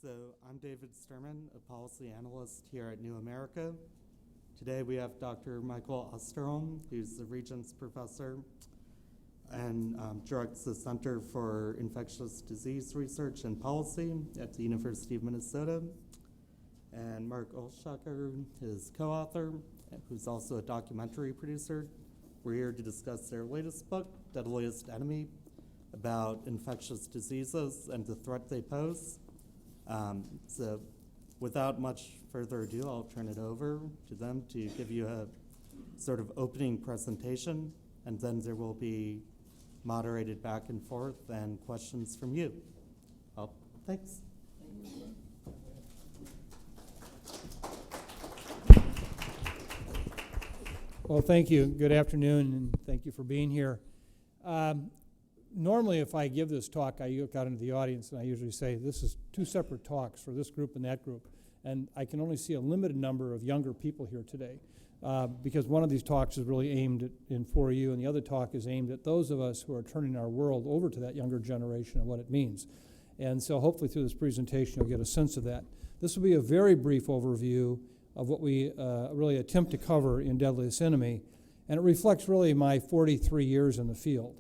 So I'm David Sturman, a policy analyst here at New America. Today we have Dr. Michael Osterholm, who's the Regents professor and directs the Center for Infectious Disease Research and Policy at the University of Minnesota. And Mark Olshaker, his co-author, who's also a documentary producer. We're here to discuss their latest book, Deadliest Enemy, about infectious diseases and the threat they pose. So without much further ado, I'll turn it over to them to give you a sort of opening presentation, and then there will be moderated back and forth and questions from you. Thanks. Well, thank you. Good afternoon, and thank you for being here. Normally, if I give this talk, I look out into the audience and I usually say, this is two separate talks for this group and that group. And I can only see a limited number of younger people here today because one of these talks is really aimed for you, and the other talk is aimed at those of us who are turning our world over to that younger generation and what it means. And so hopefully through this presentation, you'll get a sense of that. This will be a very brief overview of what we really attempt to cover in Deadliest Enemy, and it reflects really my 43 years in the field.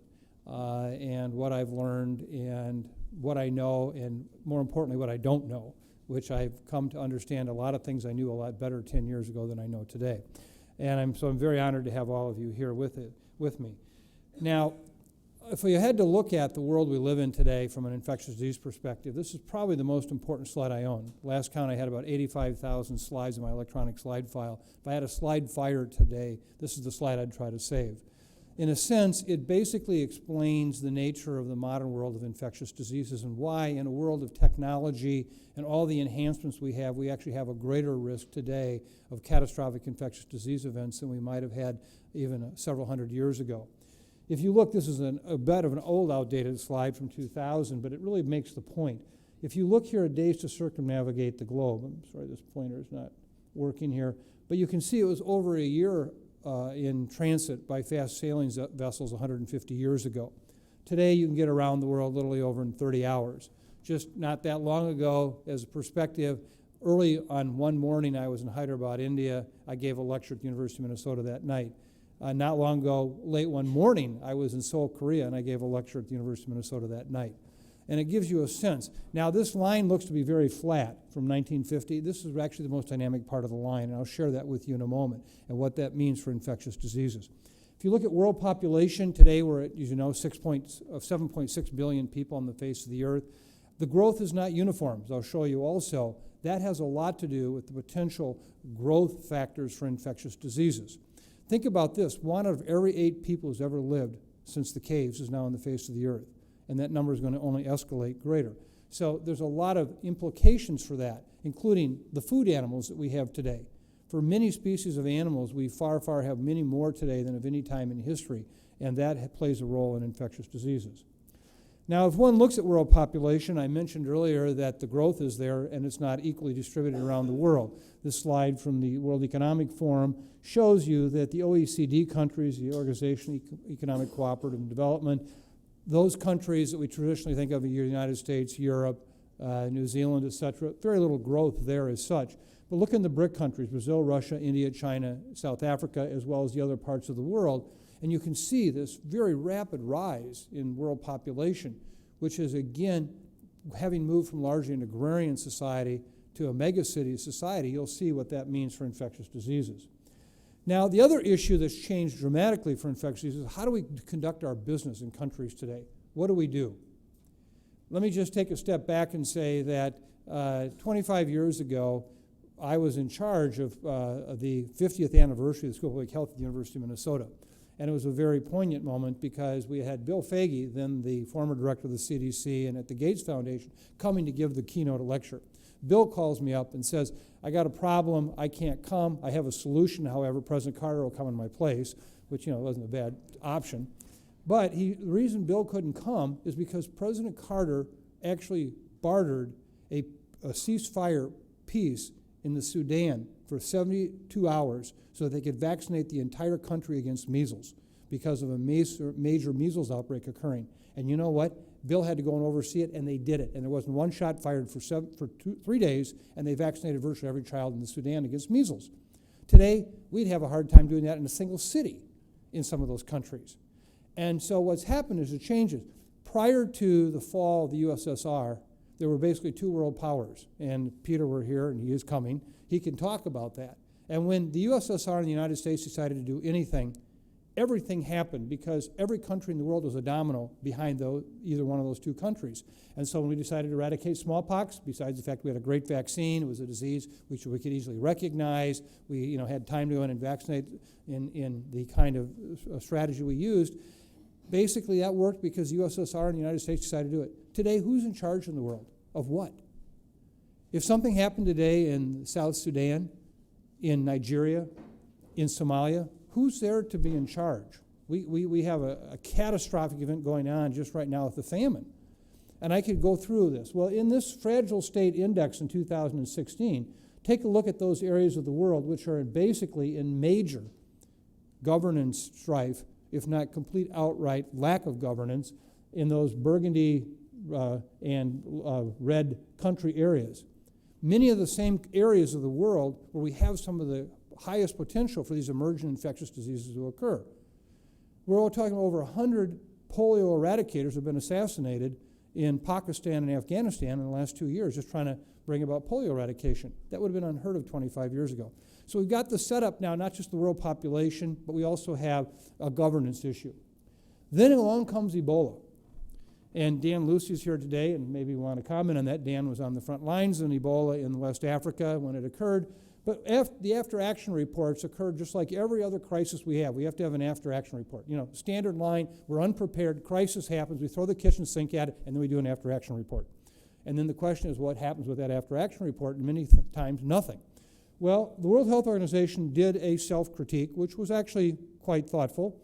And what I've learned and what I know, and more importantly, what I don't know, which I've come to understand a lot of things I knew a lot better 10 years ago than I know today. And I'm very honored to have all of you here with me. Now, if we had to look at the world we live in today from an infectious disease perspective, this is probably the most important slide I own. Last count, I had about 85,000 slides in my electronic slide file. If I had a slide fire today, this is the slide I'd try to save. In a sense, it basically explains the nature of the modern world of infectious diseases and why, in a world of technology and all the enhancements we actually have a greater risk today of catastrophic infectious disease events than we might have had even several hundred years ago. If you look, this is a bit of an old, outdated slide from 2000, but it really makes the point. If you look here at days to circumnavigate the globe, I'm sorry, this pointer is not working here, but you can see it was over a year in transit by fast sailing vessels 150 years ago. Today, you can get around the world literally over in 30 hours. Just not that long ago, as a perspective, early on one morning, I was in Hyderabad, India. I gave a lecture at the University of Minnesota that night. Not long ago, late one morning, I was in Seoul, Korea, and I gave a lecture at the University of Minnesota that night. And it gives you a sense. Now, this line looks to be very flat from 1950. This is actually the most dynamic part of the line, and I'll share that with you in a moment and what that means for infectious diseases. If you look at world population, today we're at, as you know, 7.6 billion people on the face of the earth. The growth is not uniform, as I'll show you also. That has a lot to do with the potential growth factors for infectious diseases. Think about this. 1 out of every 8 people who's ever lived since the caves is now on the face of the earth. And that number is going to only escalate greater. So there's a lot of implications for that, including the food animals that we have today. For many species of animals, we far have many more today than of any time in history, and that plays a role in infectious diseases. Now, if one looks at world population, I mentioned earlier that the growth is there and it's not equally distributed around the world. This slide from the World Economic Forum shows you that the OECD countries, the Organization of Economic Cooperative and Development, those countries that we traditionally think of, the United States, Europe, New Zealand, et cetera, very little growth there as such. But look in the BRIC countries, Brazil, Russia, India, China, South Africa, as well as the other parts of the world, and you can see this very rapid rise in world population, which is, again, having moved from largely an agrarian society to a megacity society, you'll see what that means for infectious diseases. Now, the other issue that's changed dramatically for infectious diseases is how do we conduct our business in countries today? What do we do? Let me just take a step back and say that 25 years ago, I was in charge of the 50th anniversary of the School of Public Health at the University of Minnesota. And it was a very poignant moment because we had Bill Foege, then the former director of the CDC and at the Gates Foundation, coming to give the keynote lecture. Bill calls me up and says, I got a problem, I can't come. I have a solution, however, President Carter will come in my place, which, wasn't a bad option. But the reason Bill couldn't come is because President Carter actually bartered a ceasefire peace in the Sudan for 72 hours so that they could vaccinate the entire country against measles because of a major measles outbreak occurring. And you know what? Bill had to go and oversee it, and they did it. And there wasn't one shot fired for 3 days, and they vaccinated virtually every child in the Sudan against measles. Today, we'd have a hard time doing that in a single city in some of those countries. And so what's happened is it changes. Prior to the fall of the USSR, there were basically two world powers. And Peter were here, and he is coming. He can talk about that. And when the USSR and the United States decided to do anything, everything happened because every country in the world was a domino behind either one of those two countries. And so when we decided to eradicate smallpox, besides the fact we had a great vaccine, it was a disease which we could easily recognize, we had time to go in and vaccinate in the kind of strategy we used. Basically, that worked because the USSR and the United States decided to do it. Today, who's in charge in the world? Of what? If something happened today in South Sudan, in Nigeria, in Somalia, who's there to be in charge? We have a catastrophic event going on just right now with the famine. And I could go through this. Well, in this Fragile State Index in 2016, take a look at those areas of the world which are basically in major governance strife, if not complete outright lack of governance, in those burgundy and red country areas. Many of the same areas of the world where we have some of the highest potential for these emergent infectious diseases to occur. We're all talking about over 100 polio eradicators have been assassinated in Pakistan and Afghanistan in the last 2 years, just trying to bring about polio eradication. That would have been unheard of 25 years ago. So we've got the setup now, not just the world population, but we also have a governance issue. Then along comes Ebola. And Dan Lucy's here today, and maybe you want to comment on that. Dan was on the front lines in Ebola in West Africa when it occurred. But the after-action reports occurred just like every other crisis we have. We have to have an after-action report. Standard line, we're unprepared, crisis happens, we throw the kitchen sink at it, and then we do an after-action report. And then the question is what happens with that after-action report, and many times nothing. Well, the World Health Organization did a self-critique, which was actually quite thoughtful,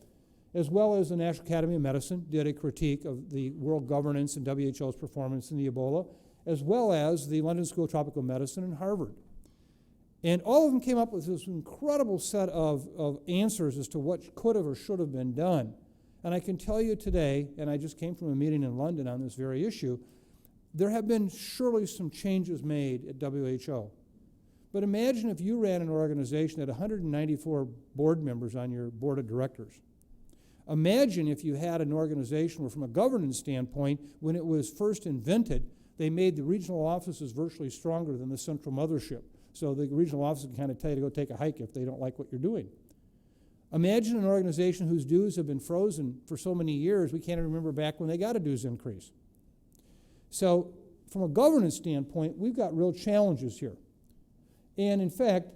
as well as the National Academy of Medicine did a critique of the world governance and WHO's performance in the Ebola, as well as the London School of Tropical Medicine and Harvard. And all of them came up with this incredible set of answers as to what could have or should have been done. And I can tell you today, and I just came from a meeting in London on this very issue, there have been surely some changes made at WHO. But imagine if you ran an organization that had 194 board members on your board of directors. Imagine if you had an organization where, from a governance standpoint, when it was first invented, they made the regional offices virtually stronger than the central mothership. So the regional offices can kind of tell you to go take a hike if they don't like what you're doing. Imagine an organization whose dues have been frozen for so many years, we can't even remember back when they got a dues increase. So from a governance standpoint, we've got real challenges here. And in fact,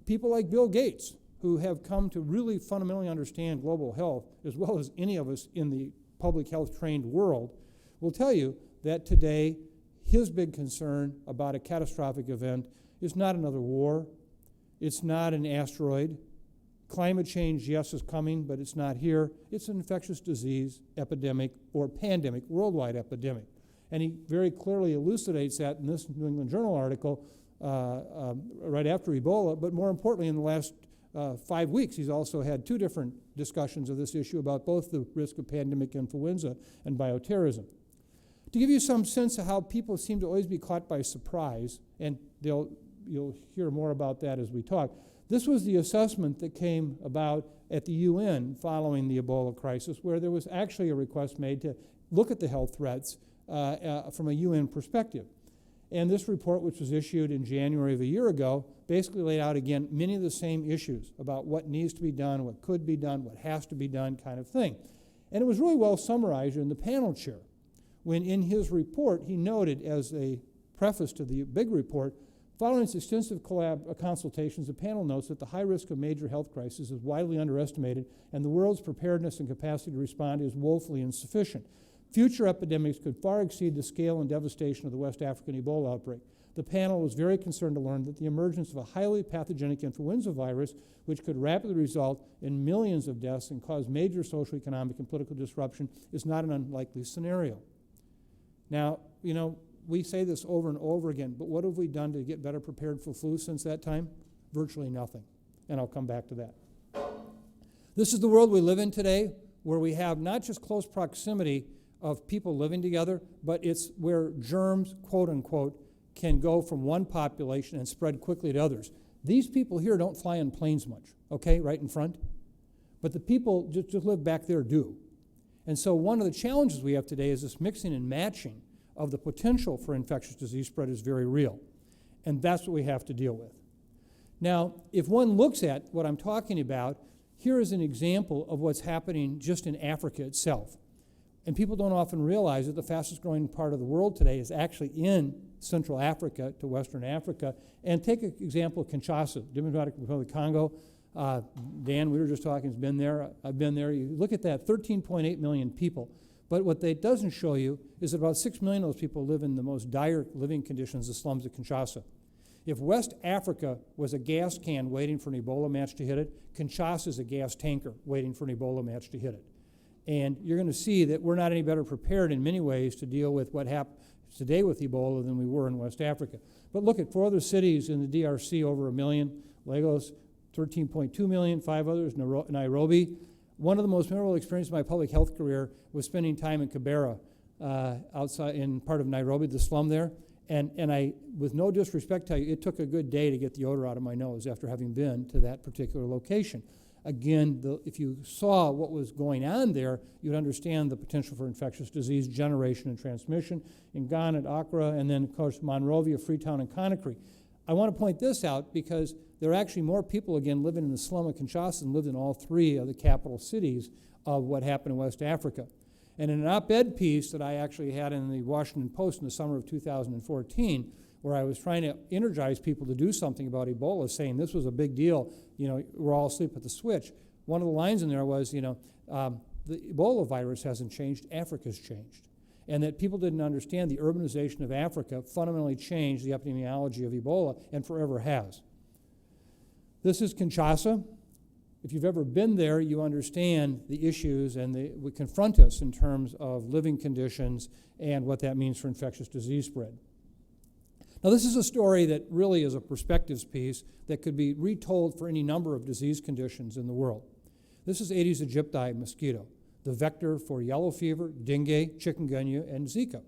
people like Bill Gates, who have come to really fundamentally understand global health, as well as any of us in the public health trained world, will tell you that today his big concern about a catastrophic event is not another war, it's not an asteroid. Climate change, yes, is coming, but it's not here. It's an infectious disease epidemic or pandemic, worldwide epidemic. And he very clearly elucidates that in this New England Journal article right after Ebola, but more importantly in the last 5 weeks, he's also had 2 different discussions of this issue about both the risk of pandemic influenza and bioterrorism. To give you some sense of how people seem to always be caught by surprise, and you'll hear more about that as we talk, this was the assessment that came about at the UN following the Ebola crisis, where there was actually a request made to look at the health threats from a UN perspective. And this report, which was issued in January of a year ago, basically laid out again many of the same issues about what needs to be done, what could be done, what has to be done kind of thing. And it was really well summarized in the panel chair, when in his report he noted as a preface to the big report, following its extensive consultations, the panel notes that the high risk of major health crisis is widely underestimated and the world's preparedness and capacity to respond is woefully insufficient. Future epidemics could far exceed the scale and devastation of the West African Ebola outbreak. The panel was very concerned to learn that the emergence of a highly pathogenic influenza virus, which could rapidly result in millions of deaths and cause major social, economic, and political disruption, is not an unlikely scenario. Now, we say this over and over again, but what have we done to get better prepared for flu since that time? Virtually nothing, and I'll come back to that. This is the world we live in today, where we have not just close proximity of people living together, but it's where germs, quote unquote, can go from one population and spread quickly to others. These people here don't fly in planes much, okay, right in front. But the people just live back there do. And so one of the challenges we have today is this mixing and matching of the potential for infectious disease spread is very real. And that's what we have to deal with. Now, if one looks at what I'm talking about, here is an example of what's happening just in Africa itself. And people don't often realize that the fastest growing part of the world today is actually in Central Africa to Western Africa. And take an example of Kinshasa, Democratic Republic of Congo. Dan, we were just talking, has been there. I've been there. You look at that, 13.8 million people. But what that doesn't show you is that about 6 million of those people live in the most dire living conditions, the slums of Kinshasa. If West Africa was a gas can waiting for an Ebola match to hit it, Kinshasa is a gas tanker waiting for an Ebola match to hit it. And you're going to see that we're not any better prepared in many ways to deal with what happens today with Ebola than we were in West Africa. But look at 4 other cities in the DRC, over 1 million. Lagos, 13.2 million, 5 others, Nairobi. One of the most memorable experiences of my public health career was spending time in Kibera, outside in part of Nairobi, the slum there. And I, with no disrespect to you, it took a good day to get the odor out of my nose after having been to that particular location. Again, if you saw what was going on there, you'd understand the potential for infectious disease generation and transmission in Ghana, at Accra, and then, of course, Monrovia, Freetown, and Conakry. I want to point this out because there are actually more people, again, living in the slum of Kinshasa than lived in all 3 of the capital cities of what happened in West Africa. And in an op-ed piece that I actually had in the Washington Post in the summer of 2014, where I was trying to energize people to do something about Ebola, saying this was a big deal, we're all asleep at the switch. One of the lines in there was, the Ebola virus hasn't changed, Africa's changed. And that people didn't understand the urbanization of Africa fundamentally changed the epidemiology of Ebola and forever has. This is Kinshasa. If you've ever been there, you understand the issues and would confront us in terms of living conditions and what that means for infectious disease spread. Now, this is a story that really is a perspectives piece that could be retold for any number of disease conditions in the world. This is Aedes aegypti mosquito, the vector for yellow fever, dengue, chikungunya, and Zika,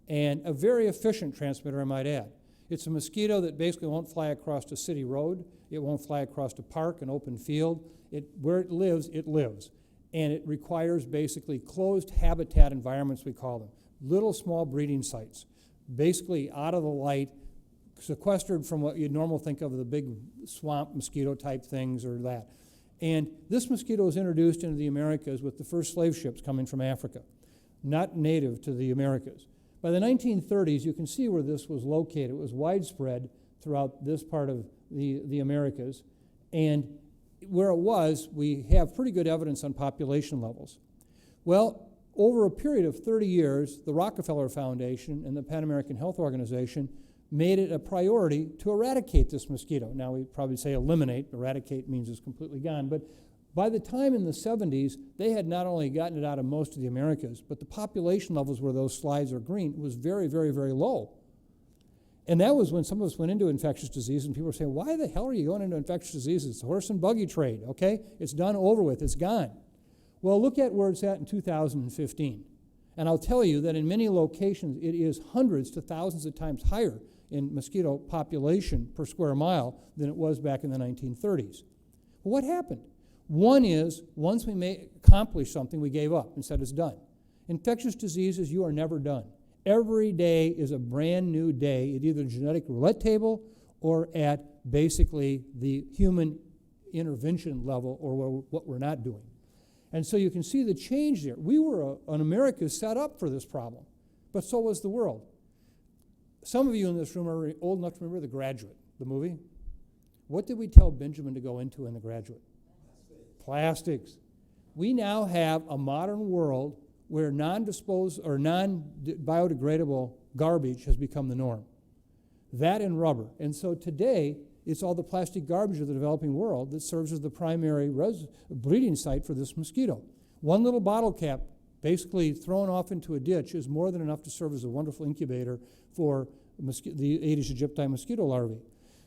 and a very efficient transmitter, I might add. It's a mosquito that basically won't fly across a city road. It won't fly across a park, an open field. Where it lives, and it requires basically closed habitat environments, we call them, little small breeding sites, basically out of the light, sequestered from what you'd normally think of the big swamp mosquito type things or that. And this mosquito was introduced into the Americas with the first slave ships coming from Africa, not native to the Americas. By the 1930s, you can see where this was located. It was widespread throughout this part of the Americas. And where it was, we have pretty good evidence on population levels. Well, over a period of 30 years, the Rockefeller Foundation and the Pan American Health Organization made it a priority to eradicate this mosquito. Now, we'd probably say eliminate. Eradicate means it's completely gone. But by the time in the 70s, they had not only gotten it out of most of the Americas, but the population levels where those slides are green was very, very, very low. And that was when some of us went into infectious disease, and people were saying, why the hell are you going into infectious diseases? It's a horse and buggy trade, okay? It's done, over with, it's gone. Well, look at where it's at in 2015. And I'll tell you that in many locations, it is hundreds to thousands of times higher in mosquito population per square mile than it was back in the 1930s. Well, what happened? One is, once we accomplished something, we gave up and said it's done. Infectious diseases, you are never done. Every day is a brand new day at either the genetic roulette table or at basically the human intervention level or what we're not doing. And so you can see the change there. We were, in America, set up for this problem, but so was the world. Some of you in this room are old enough to remember The Graduate, the movie. What did we tell Benjamin to go into in The Graduate? Plastics. We now have a modern world where non-disposed or non-biodegradable garbage has become the norm. That and rubber. And so today, it's all the plastic garbage of the developing world that serves as the primary breeding site for this mosquito. One little bottle cap basically thrown off into a ditch is more than enough to serve as a wonderful incubator for the Aedes aegypti mosquito larvae.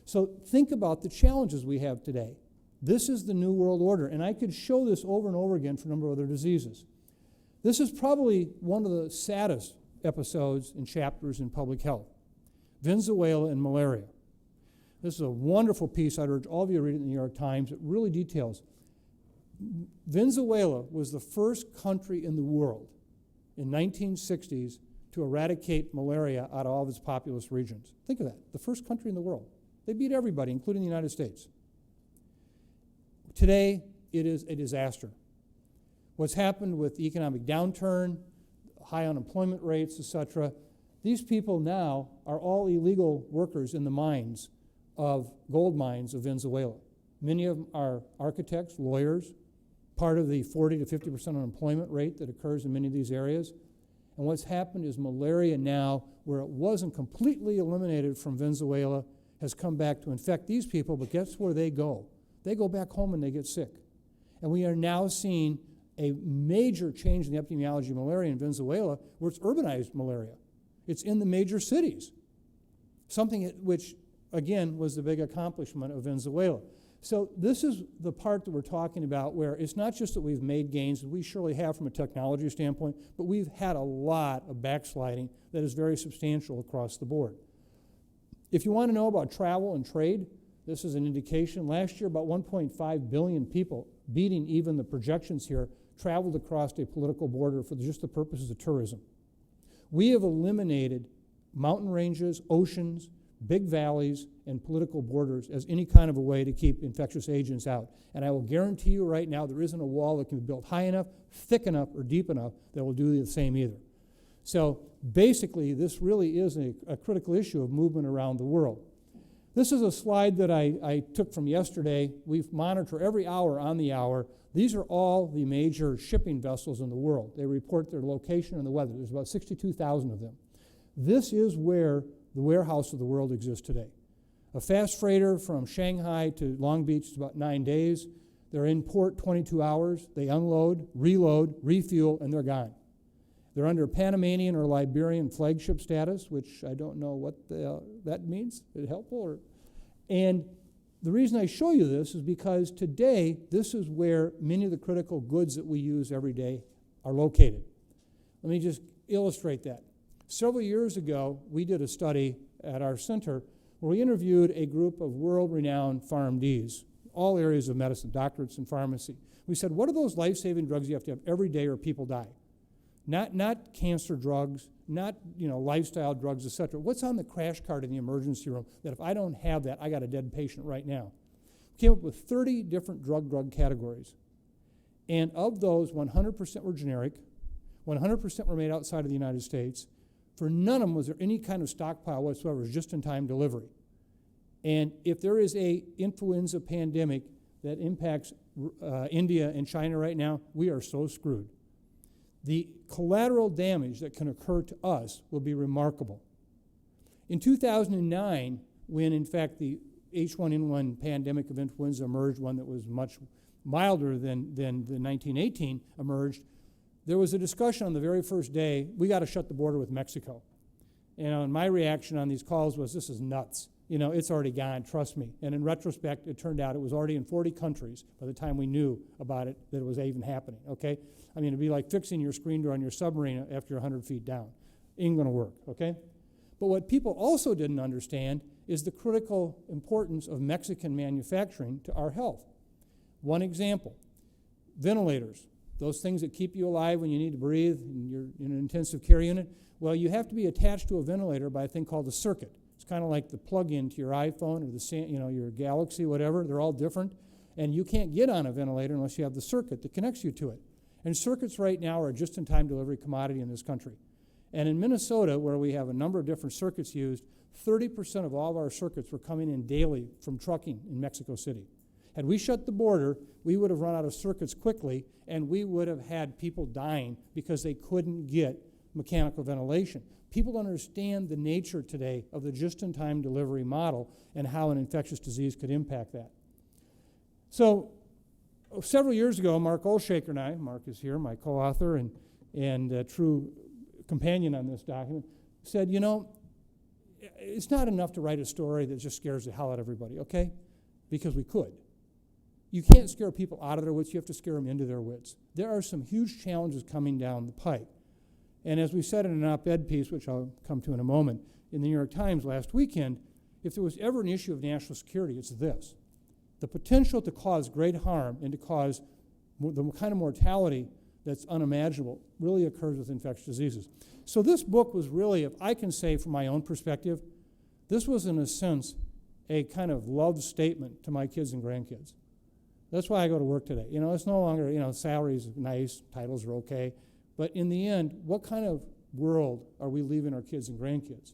So think about the challenges we have today. This is the new world order, and I could show this over and over again for a number of other diseases. This is probably one of the saddest episodes and chapters in public health. Venezuela and malaria. This is a wonderful piece. I'd urge all of you to read it in the New York Times. It really details. Venezuela was the first country in the world in 1960s to eradicate malaria out of all of its populous regions. Think of that, the first country in the world. They beat everybody, including the United States. Today, it is a disaster. What's happened with the economic downturn, high unemployment rates, etc., these people now are all illegal workers in the mines of gold mines of Venezuela. Many of them are architects, lawyers, part of the 40 to 50% unemployment rate that occurs in many of these areas. And what's happened is malaria now, where it wasn't completely eliminated from Venezuela, has come back to infect these people, but guess where they go? They go back home and they get sick. And we are now seeing a major change in the epidemiology of malaria in Venezuela, where it's urbanized malaria. It's in the major cities, something which, again, was the big accomplishment of Venezuela. So this is the part that we're talking about, where it's not just that we've made gains, we surely have from a technology standpoint, but we've had a lot of backsliding that is very substantial across the board. If you want to know about travel and trade, this is an indication. Last year, about 1.5 billion people, beating even the projections here, traveled across a political border for just the purposes of tourism. We have eliminated mountain ranges, oceans, big valleys, and political borders as any kind of a way to keep infectious agents out. And I will guarantee you right now there isn't a wall that can be built high enough, thick enough, or deep enough that will do the same either. So basically, this really is a critical issue of movement around the world. This is a slide that I took from yesterday. We monitor every hour on the hour. These are all the major shipping vessels in the world. They report their location and the weather. There's about 62,000 of them. This is where the warehouse of the world exists today. A fast freighter from Shanghai to Long Beach is about 9 days. They're in port 22 hours. They unload, reload, refuel, and they're gone. They're under Panamanian or Liberian flagship status, which I don't know what that means. Is it helpful? And the reason I show you this is because today, this is where many of the critical goods that we use every day are located. Let me just illustrate that. Several years ago, we did a study at our center where we interviewed a group of world-renowned PharmDs, all areas of medicine, doctorates in pharmacy. We said, what are those life-saving drugs you have to have every day or people die? Not cancer drugs, not lifestyle drugs, et cetera. What's on the crash cart in the emergency room that if I don't have that, I got a dead patient right now? We came up with 30 different drug categories. And of those, 100% were generic, 100% were made outside of the United States. For none of them was there any kind of stockpile whatsoever. It was just-in-time delivery. And if there is a influenza pandemic that impacts India and China right now, we are so screwed. The collateral damage that can occur to us will be remarkable. In 2009, when in fact the H1N1 pandemic of influenza emerged, one that was much milder than the 1918 emerged, there was a discussion on the very first day, we got to shut the border with Mexico. And my reaction on these calls was, this is nuts. It's already gone, trust me. And in retrospect, it turned out it was already in 40 countries by the time we knew about it, that it was even happening, okay? I mean, it'd be like fixing your screen door on your submarine after you're 100 feet down. Ain't gonna work, okay? But what people also didn't understand is the critical importance of Mexican manufacturing to our health. One example, ventilators, those things that keep you alive when you need to breathe and you're in an intensive care unit. Well, you have to be attached to a ventilator by a thing called a circuit. It's kind of like the plug-in to your iPhone or your Galaxy, whatever. They're all different. And you can't get on a ventilator unless you have the circuit that connects you to it. And circuits right now are a just-in-time delivery commodity in this country. And in Minnesota, where we have a number of different circuits used, 30% of all of our circuits were coming in daily from trucking in Mexico City. Had we shut the border, we would have run out of circuits quickly, and we would have had people dying because they couldn't get mechanical ventilation. People don't understand the nature today of the just-in-time delivery model and how an infectious disease could impact that. So several years ago, Mark Olshaker and I, Mark is here, my co-author and true companion on this document, said, it's not enough to write a story that just scares the hell out of everybody, okay? Because we could. you can't scare people out of their wits, you have to scare them into their wits. There are some huge challenges coming down the pike. And as we said in an op-ed piece, which I'll come to in a moment, in the New York Times last weekend, if there was ever an issue of national security, it's this. The potential to cause great harm and to cause the kind of mortality that's unimaginable really occurs with infectious diseases. So this book was really, if I can say from my own perspective, this was in a sense a kind of love statement to my kids and grandkids. That's why I go to work today. You know, it's no longer, you know, salary's nice, titles are okay, but in the end, what kind of world are we leaving our kids and grandkids?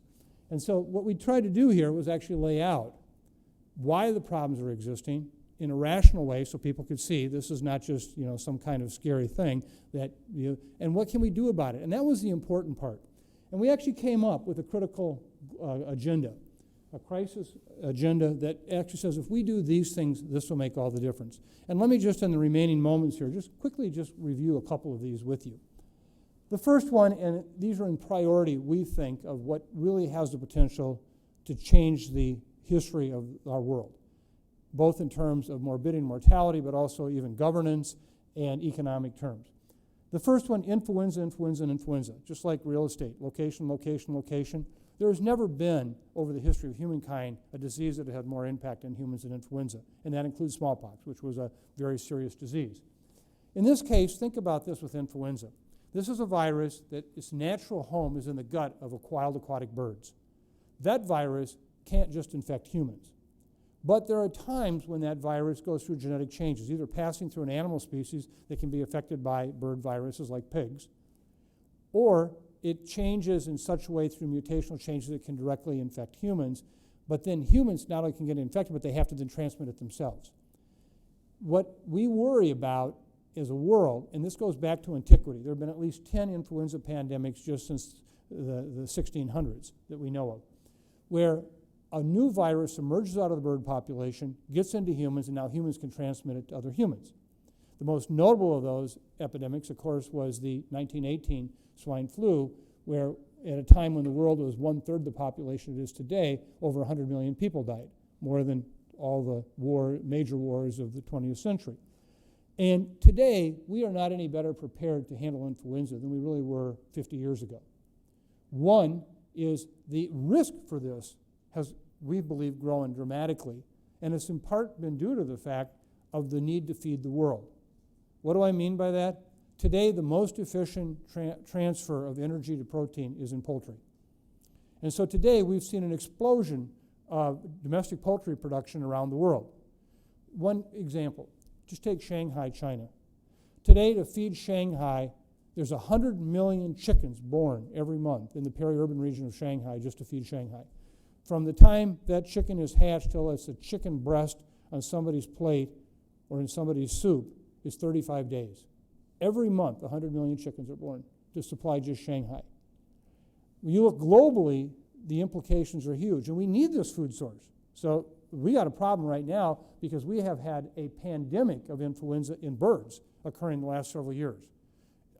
And so what we tried to do here was actually lay out why the problems are existing in a rational way so people could see this is not just, you know, some kind of scary thing that, you know, and what can we do about it? And that was the important part. And we actually came up with a critical agenda, a crisis agenda that actually says if we do these things, this will make all the difference. And let me just, in the remaining moments here, just quickly just review a couple of these with you. The first one, and these are in priority, we think, of what really has the potential to change the history of our world, both in terms of morbidity and mortality, but also even governance and economic terms. The first one, influenza, influenza, and influenza, just like real estate, location, location, location. There has never been, over the history of humankind, a disease that had more impact on humans than influenza, and that includes smallpox, which was a very serious disease. In this case, think about this with influenza. This is a virus that its natural home is in the gut of wild aquatic birds. That virus can't just infect humans. But there are times when that virus goes through genetic changes, either passing through an animal species that can be affected by bird viruses like pigs, or it changes in such a way through mutational changes that can directly infect humans, but then humans not only can get infected, but they have to then transmit it themselves. What we worry about as a world, and this goes back to antiquity, there have been at least 10 influenza pandemics just since the 1600s that we know of, where a new virus emerges out of the bird population, gets into humans, and now humans can transmit it to other humans. The most notable of those epidemics, of course, was the 1918 swine flu, where at a time when the world was 1/3 the population it is today, over 100 million people died, more than all the major wars of the 20th century. And today, we are not any better prepared to handle influenza than we really were 50 years ago. One is the risk for this has, we believe, grown dramatically, and it's in part been due to the fact of the need to feed the world. What do I mean by that? Today, the most efficient transfer of energy to protein is in poultry. And so today, we've seen an explosion of domestic poultry production around the world. One example, just take Shanghai, China. Today, to feed Shanghai, there's 100 million chickens born every month in the peri-urban region of Shanghai just to feed Shanghai. From the time that chicken is hatched till it's a chicken breast on somebody's plate or in somebody's soup is 35 days. Every month, 100 million chickens are born to supply just Shanghai. When you look globally, the implications are huge, and we need this food source. So we got a problem right now because we have had a pandemic of influenza in birds occurring in the last several years.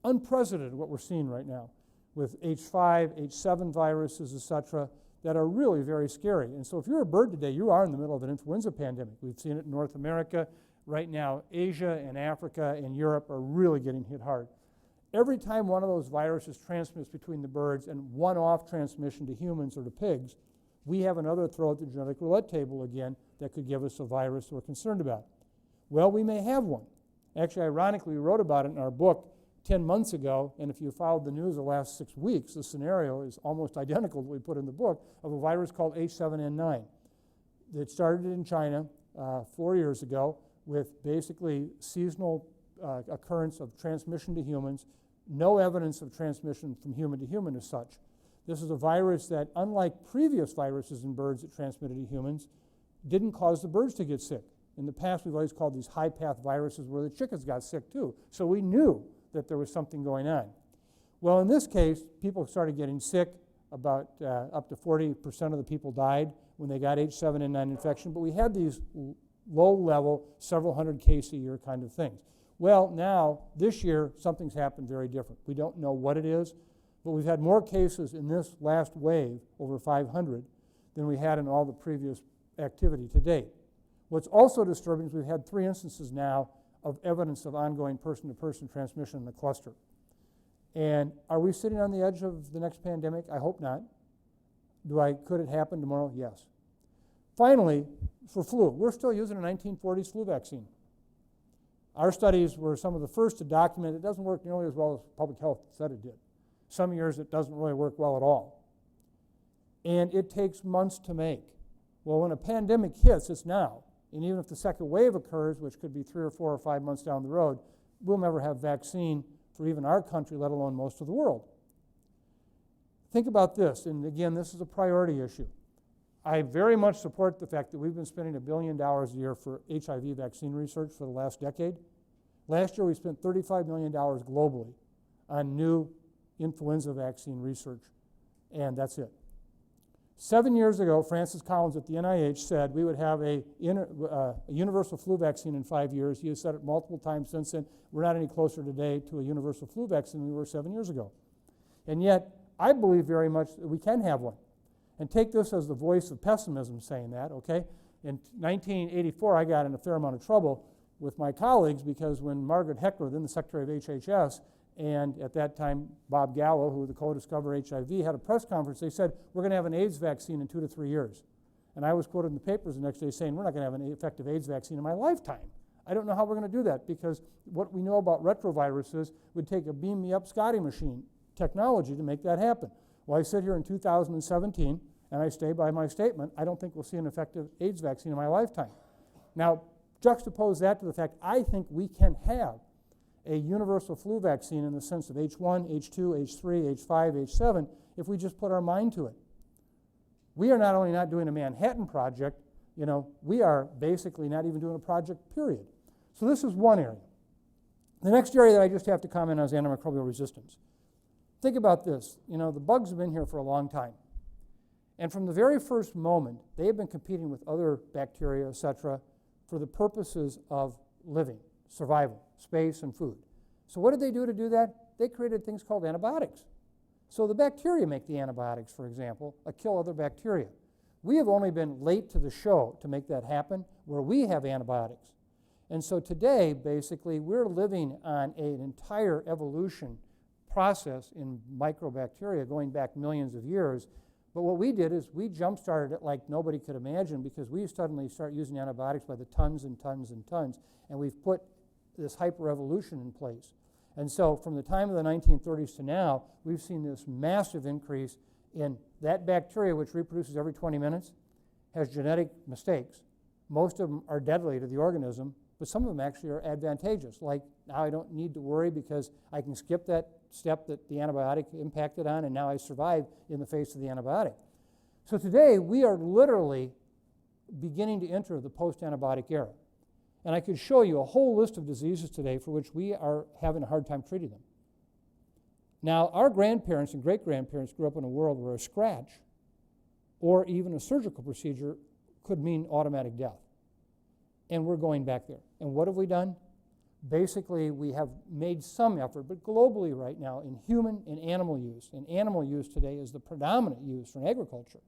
Unprecedented what we're seeing right now with H5, H7 viruses, et cetera, that are really very scary. And so if you're a bird today, you are in the middle of an influenza pandemic. We've seen it in North America. Right now, Asia and Africa and Europe are really getting hit hard. Every time one of those viruses transmits between the birds and one-off transmission to humans or to pigs, we have another throw at the genetic roulette table again that could give us a virus we're concerned about. Well, we may have one. Actually, ironically, we wrote about it in our book 10 months ago, and if you followed the news the last 6 weeks, the scenario is almost identical to what we put in the book of a virus called H7N9 that started in China 4 years ago with basically seasonal occurrence of transmission to humans, no evidence of transmission from human to human as such. This is a virus that, unlike previous viruses in birds that transmitted to humans, didn't cause the birds to get sick. In the past, we've always called these high-path viruses where the chickens got sick too. So we knew that there was something going on. Well, in this case, people started getting sick. About up to 40% of the people died when they got H7N9 infection, but we had these low-level, several hundred case a year kind of things. Well, now, this year, something's happened very different. We don't know what it is, but we've had more cases in this last wave, over 500, than we had in all the previous activity to date. What's also disturbing is we've had 3 instances now of evidence of ongoing person-to-person transmission in the cluster. And are we sitting on the edge of the next pandemic? I hope not. Could it happen tomorrow? Yes. Finally, for flu, we're still using a 1940s flu vaccine. Our studies were some of the first to document it doesn't work nearly as well as public health said it did. Some years it doesn't really work well at all. And it takes months to make. Well, when a pandemic hits, it's now. And even if the second wave occurs, which could be 3 or 4 or 5 months down the road, we'll never have vaccine for even our country, let alone most of the world. Think about this, and again, this is a priority issue. I very much support the fact that we've been spending $1 billion a year for HIV vaccine research for the last decade. Last year, we spent $35 million globally on new influenza vaccine research, and that's it. 7 years ago, Francis Collins at the NIH said we would have a universal flu vaccine in 5 years. He has said it multiple times since then. We're not any closer today to a universal flu vaccine than we were 7 years ago. And yet, I believe very much that we can have one. And take this as the voice of pessimism saying that, okay? In 1984, I got in a fair amount of trouble with my colleagues because when Margaret Heckler, then the Secretary of HHS, and at that time Bob Gallo, who was the co-discoverer of HIV, had a press conference, they said, we're going to have an AIDS vaccine in 2 to 3 years. And I was quoted in the papers the next day saying, we're not going to have an effective AIDS vaccine in my lifetime. I don't know how we're going to do that because what we know about retroviruses would take a beam-me-up Scotty machine technology to make that happen. Well, I sit here in 2017, and I stay by my statement. I don't think we'll see an effective AIDS vaccine in my lifetime. Now, juxtapose that to the fact I think we can have a universal flu vaccine in the sense of H1, H2, H3, H5, H7 if we just put our mind to it. We are not only not doing a Manhattan Project, we are basically not even doing a project, period. So this is one area. The next area that I just have to comment on is antimicrobial resistance. Think about this. The bugs have been here for a long time. And from the very first moment, they have been competing with other bacteria, et cetera, for the purposes of living, survival, space, and food. So what did they do to do that? They created things called antibiotics. So the bacteria make the antibiotics, for example, kill other bacteria. We have only been late to the show to make that happen, where we have antibiotics. And so today, basically, we're living on an entire evolution process in microbacteria going back millions of years. But what we did is we jump-started it like nobody could imagine because we suddenly start using antibiotics by the tons and tons and tons, and we've put this hyper-evolution in place. And so from the time of the 1930s to now, we've seen this massive increase in that bacteria, which reproduces every 20 minutes, has genetic mistakes. Most of them are deadly to the organism, but some of them actually are advantageous. Like now I don't need to worry because I can skip that step that the antibiotic impacted on, and now I survive in the face of the antibiotic. So today, we are literally beginning to enter the post-antibiotic era. And I could show you a whole list of diseases today for which we are having a hard time treating them. Now, our grandparents and great-grandparents grew up in a world where a scratch or even a surgical procedure could mean automatic death. And we're going back there. And what have we done? Basically, we have made some effort, but globally right now in human and animal use. And animal use today is the predominant use for agriculture.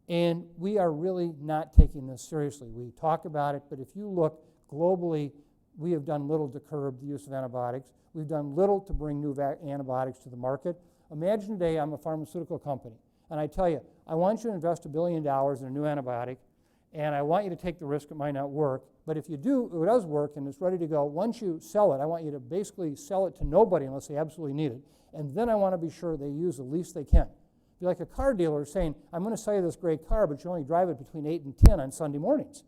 And we are really not taking this seriously. We talk about it, but if you look globally, we have done little to curb the use of antibiotics. We've done little to bring new antibiotics to the market. Imagine today I'm a pharmaceutical company, and I tell you, I want you to invest $1 billion in a new antibiotic, and I want you to take the risk it might not work. But if you do, it does work and it's ready to go. Once you sell it, I want you to basically sell it to nobody unless they absolutely need it. And then I want to be sure they use the least they can. Be like a car dealer saying, I'm going to sell you this great car, but you only drive it between 8 and 10 on Sunday mornings.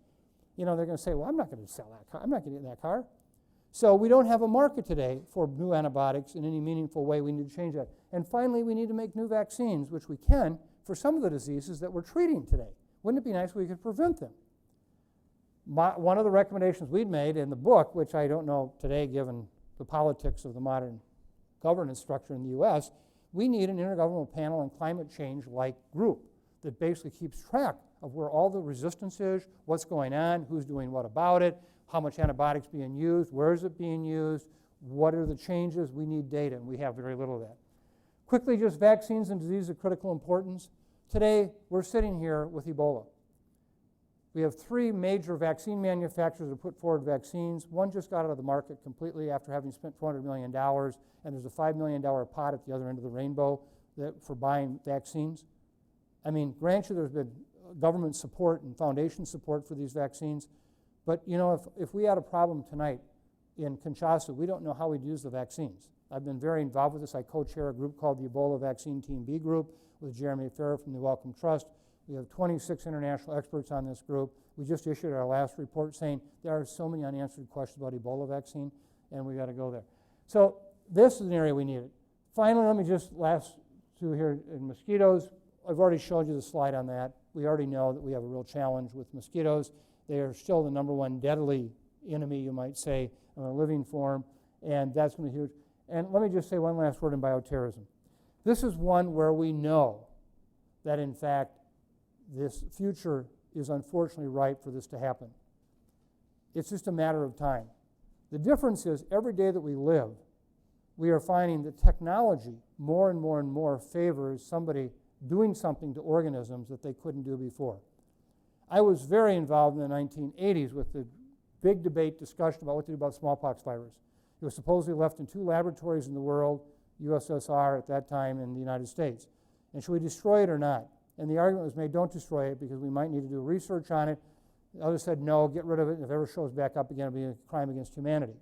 They're going to say, well, I'm not going to sell that car. I'm not going to get that car. So we don't have a market today for new antibiotics in any meaningful way. We need to change that. And finally, we need to make new vaccines, which we can, for some of the diseases that we're treating today. Wouldn't it be nice if we could prevent them? One of the recommendations we'd made in the book, which I don't know today given the politics of the modern governance structure in the U.S., we need an intergovernmental panel on climate change-like group that basically keeps track of where all the resistance is, what's going on, who's doing what about it, how much antibiotics being used, where is it being used, what are the changes. We need data, and we have very little of that. Quickly, just vaccines and diseases of critical importance. Today, we're sitting here with Ebola. We have 3 major vaccine manufacturers that put forward vaccines. One just got out of the market completely after having spent $400 million, and there's a $5 million pot at the other end of the rainbow for buying vaccines. I mean, grant you there's been government support and foundation support for these vaccines, but you know, if we had a problem tonight in Kinshasa, we don't know how we'd use the vaccines. I've been very involved with this. I co-chair a group called the Ebola Vaccine Team B group with Jeremy Farrar from the Wellcome Trust. We have 26 international experts on this group. We just issued our last report saying there are so many unanswered questions about Ebola vaccine, and we got to go there. So this is an area we need it. Finally, let me just last two here in mosquitoes. I've already showed you the slide on that. We already know that we have a real challenge with mosquitoes. They are still the #1 deadly enemy, you might say, in a living form, and that's going to be huge. And let me just say one last word on bioterrorism. This is one where we know that, in fact, this future is unfortunately ripe for this to happen. It's just a matter of time. The difference is every day that we live, we are finding that technology more and more and more favors somebody doing something to organisms that they couldn't do before. I was very involved in the 1980s with the big debate discussion about what to do about smallpox virus. It was supposedly left in 2 laboratories in the world, USSR at that time in the United States. And should we destroy it or not? And the argument was made, don't destroy it because we might need to do research on it. The others said, no, get rid of it, and if it ever shows back up again, it'll be a crime against humanity.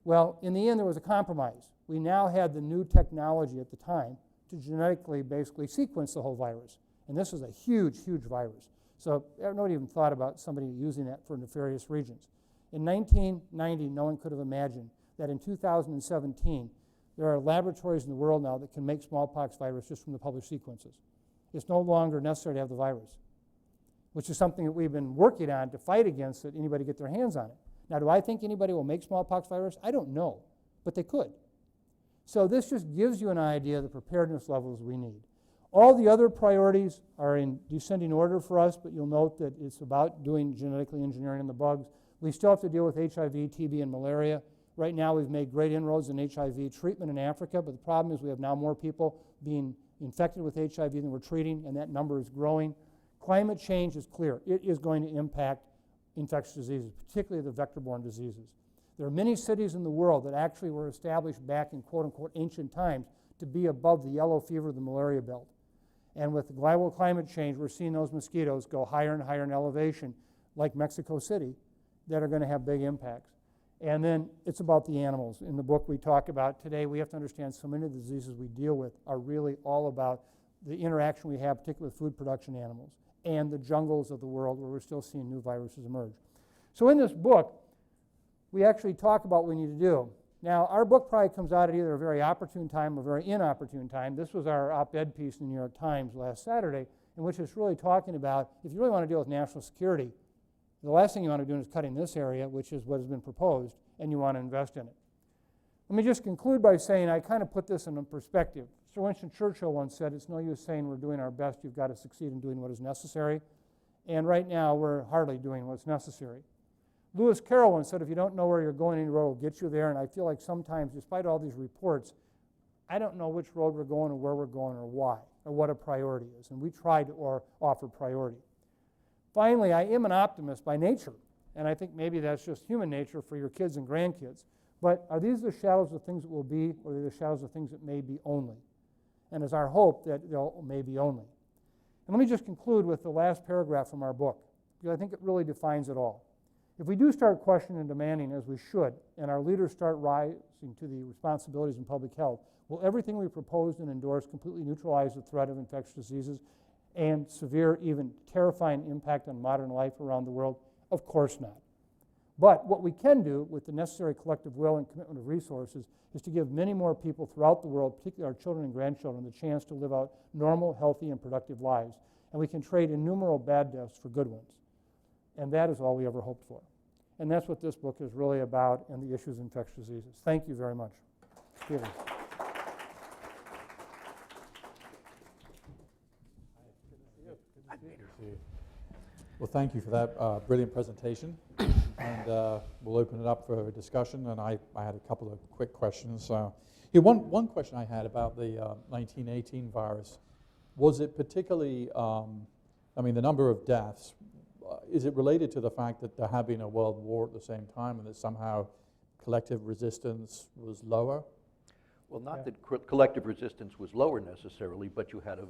Well, in the end, there was a compromise. We now had the new technology at the time to genetically basically sequence the whole virus. And this is a huge, huge virus. So nobody even thought about somebody using that for nefarious regions. In 1990, no one could have imagined that in 2017, there are laboratories in the world now that can make smallpox virus just from the published sequences. It's no longer necessary to have the virus, which is something that we've been working on to fight against that anybody get their hands on it. Now, do I think anybody will make smallpox virus? I don't know, but they could. So this just gives you an idea of the preparedness levels we need. All the other priorities are in descending order for us, but you'll note that it's about doing genetically engineering the bugs. We still have to deal with HIV, TB, and malaria. Right now, we've made great inroads in HIV treatment in Africa, but the problem is we have now more people being infected with HIV than we're treating, and that number is growing. Climate change is clear. It is going to impact infectious diseases, particularly the vector-borne diseases. There are many cities in the world that actually were established back in quote-unquote ancient times to be above the yellow fever of the malaria belt. And with global climate change, we're seeing those mosquitoes go higher and higher in elevation, like Mexico City, that are going to have big impacts. And then it's about the animals. In the book we talk about today, we have to understand so many of the diseases we deal with are really all about the interaction we have, particularly with food production animals, and the jungles of the world where we're still seeing new viruses emerge. So in this book, we actually talk about what we need to do. Now, our book probably comes out at either a very opportune time or a very inopportune time. This was our op-ed piece in the New York Times last Saturday, in which it's really talking about if you really want to deal with national security, the last thing you want to do is cut in this area, which is what has been proposed, and you want to invest in it. Let me just conclude by saying I kind of put this in a perspective. Sir Winston Churchill once said, it's no use saying we're doing our best, you've got to succeed in doing what is necessary. And right now, we're hardly doing what's necessary. Lewis Carroll once said, if you don't know where you're going, any road will get you there. And I feel like sometimes, despite all these reports, I don't know which road we're going or where we're going or why, or what a priority is. And we try to offer priority. Finally, I am an optimist by nature. And I think maybe that's just human nature for your kids and grandkids. But are these the shadows of things that will be, or are they the shadows of things that may be only? And it's our hope that they'll may be only. And let me just conclude with the last paragraph from our book, because I think it really defines it all. If we do start questioning and demanding, as we should, and our leaders start rising to the responsibilities in public health, will everything we proposed and endorsed completely neutralize the threat of infectious diseases and severe, even terrifying impact on modern life around the world? Of course not. But what we can do with the necessary collective will and commitment of resources is to give many more people throughout the world, particularly our children and grandchildren, the chance to live out normal, healthy, and productive lives. And we can trade innumerable bad deaths for good ones. And that is all we ever hoped for. And that's what this book is really about, and the issues of infectious diseases. Thank you very much. Stephen. Well, thank you for that brilliant presentation. And we'll open it up for discussion. And I had a couple of quick questions. One question I had about the 1918 virus, was it particularly, I mean, the number of deaths, is it related to the fact that there had been a world war at the same time and that somehow collective resistance was lower? Well, not that collective resistance was lower necessarily, but you had a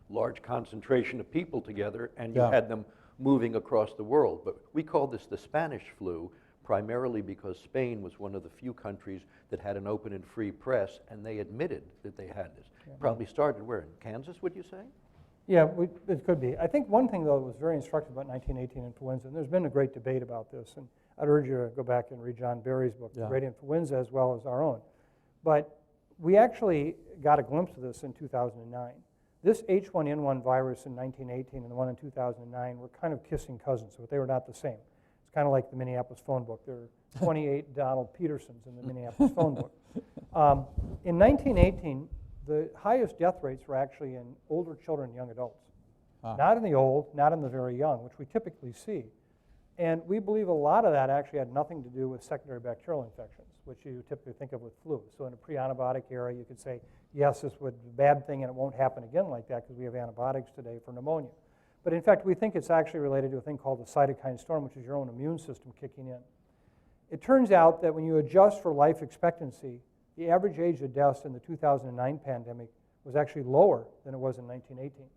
large concentration of people together and you had them moving across the world. But we call this the Spanish flu primarily because Spain was one of the few countries that had an open and free press, and they admitted that they had this. Probably started where? In Kansas, would you say? Yeah, it could be. I think one thing, though, that was very instructive about 1918 influenza, and there's been a great debate about this, and I'd urge you to go back and read John Barry's book, The Great Influenza, as well as our own. But we actually got a glimpse of this in 2009. This H1N1 virus in 1918 and the one in 2009 were kind of kissing cousins, but they were not the same. It's kind of like the Minneapolis phone book. There are 28 Donald Petersons in the Minneapolis phone book. In 1918, the highest death rates were actually in older children and young adults. Not in the old, not in the very young, which we typically see. And we believe a lot of that actually had nothing to do with secondary bacterial infections, which you typically think of with flu. So in a pre-antibiotic era, you could say, yes, this would be a bad thing and it won't happen again like that because we have antibiotics today for pneumonia. But in fact, we think it's actually related to a thing called the cytokine storm, which is your own immune system kicking in. It turns out that when you adjust for life expectancy, the average age of deaths in the 2009 pandemic was actually lower than it was in 1918.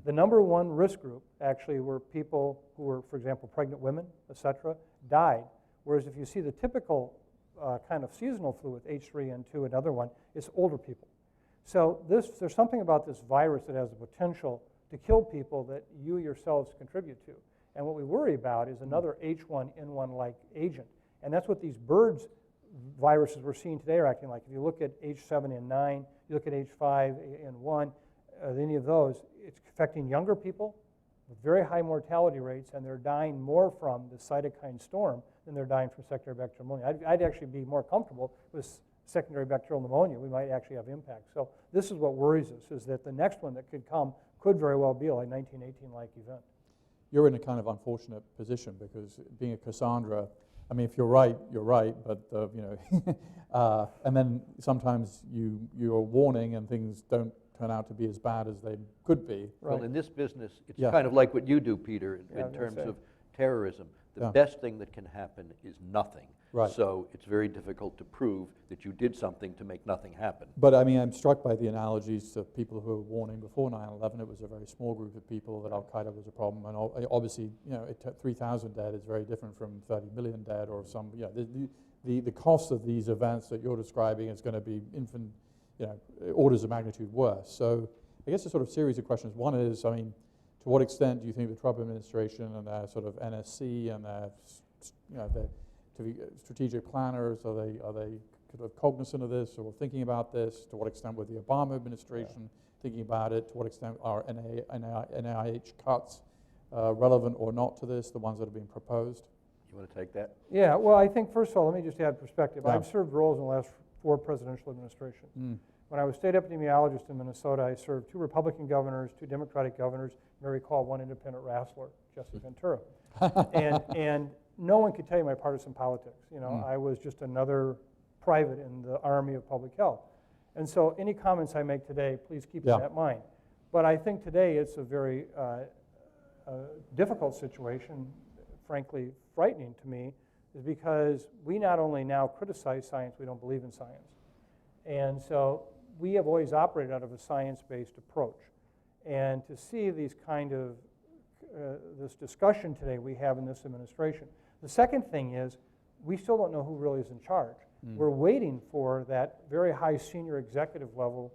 The number one risk group actually were people who were, for example, pregnant women, et cetera, died. Whereas if you see the typical kind of seasonal flu with H3N2, another one, it's older people. So there's something about this virus that has the potential to kill people that you yourselves contribute to. And what we worry about is another H1N1-like agent. And that's what these birds viruses we're seeing today are acting like. If you look at H7N9, you look at H5N1, any of those, it's affecting younger people with very high mortality rates, and they're dying more from the cytokine storm than they're dying from secondary bacterial pneumonia. I'd actually be more comfortable with secondary bacterial pneumonia. We might actually have impact. So this is what worries us, is that the next one that could come could very well be like 1918-like event. You're in a kind of unfortunate position because being a Cassandra, I mean, if you're right, but you know, and then sometimes you're warning and things don't turn out to be as bad as they could be. Well, in this business, it's kind of like what you do, Peter, in terms of terrorism. The best thing that can happen is nothing. Right. So it's very difficult to prove that you did something to make nothing happen. But I mean, I'm struck by the analogies to people who were warning before 9/11. It was a very small group of people that Al-Qaeda was a problem, and obviously, you know, 3,000 dead is very different from 30 million dead or some. You know, the cost of these events that you're describing is going to be orders of magnitude worse. So I guess a sort of series of questions. One is, I mean, to what extent do you think the Trump administration and their sort of NSC and their, you know, their strategic planners, are they kind of cognizant of this or thinking about this? To what extent was the Obama administration thinking about it? To what extent are NIH cuts relevant or not to this, the ones that are being proposed? You want to take that? Yeah, well, I think, first of all, let me just add perspective. I've served roles in the last 4 presidential administrations. When I was state epidemiologist in Minnesota, I served 2 Republican governors, 2 Democratic governors, and I recall 1 independent wrestler, Jesse Ventura. and no one could tell you my partisan politics. You know, I was just another private in the army of public health. And so any comments I make today, please keep that in mind. But I think today it's a very difficult situation, frankly frightening to me, is because we not only now criticize science, we don't believe in science. And so we have always operated out of a science-based approach. And to see these kind of, this discussion today we have in this administration. The second thing is, we still don't know who really is in charge. We're waiting for that very high senior executive level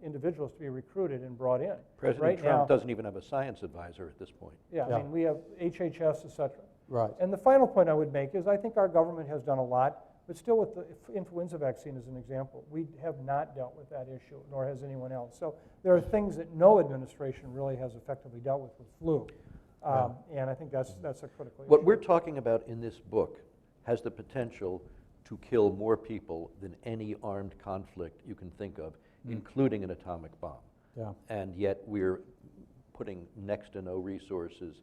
individuals to be recruited and brought in. President Trump doesn't even have a science advisor at this point. I mean, we have HHS, et cetera. Right. And the final point I would make is I think our government has done a lot, but still with the influenza vaccine as an example, we have not dealt with that issue, nor has anyone else. So there are things that no administration really has effectively dealt with flu. And I think that's a critical issue. What we're talking about in this book has the potential to kill more people than any armed conflict you can think of, including an atomic bomb. Yeah. And yet we're putting next to no resources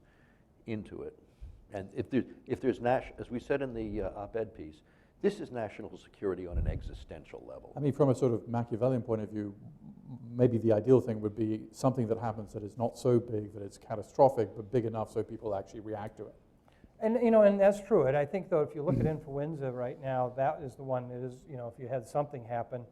into it. And if there's as we said in the op-ed piece, This is national security on an existential level. I mean, from a sort of Machiavellian point of view, maybe the ideal thing would be something that happens that is not so big that it's catastrophic, but big enough so people actually react to it. And, and that's true. And I think, though, if you look at influenza right now, that is the one that is, if you had something happen,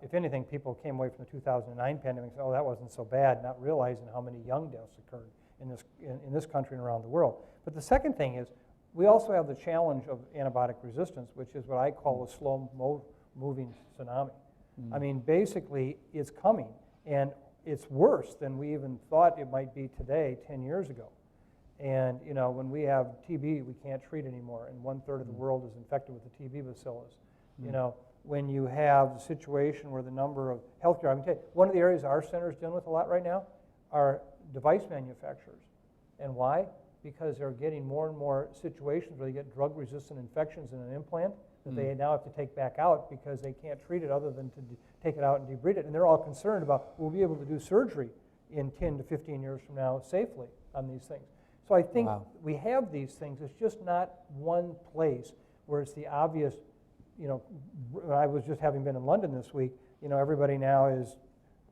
if anything, people came away from the 2009 pandemic and said, oh, that wasn't so bad, not realizing how many young deaths occurred in this country and around the world. But the second thing is, we also have the challenge of antibiotic resistance, which is what I call a slow-moving tsunami. I mean, basically, it's coming, and it's worse than we even thought it might be today 10 years ago. And, when we have TB, we can't treat anymore, and 1/3 of the world is infected with the TB bacillus. When you have the situation where the number of healthcare, I mean, one of the areas our center is dealing with a lot right now are device manufacturers. And why? Because they're getting more and more situations where they get drug-resistant infections in an implant that they now have to take back out because they can't treat it other than to take it out and debride it. And they're all concerned about, will we be able to do surgery in 10 to 15 years from now safely on these things? So I think we have these things. It's just not one place where it's the obvious, I was just having been in London this week, everybody now is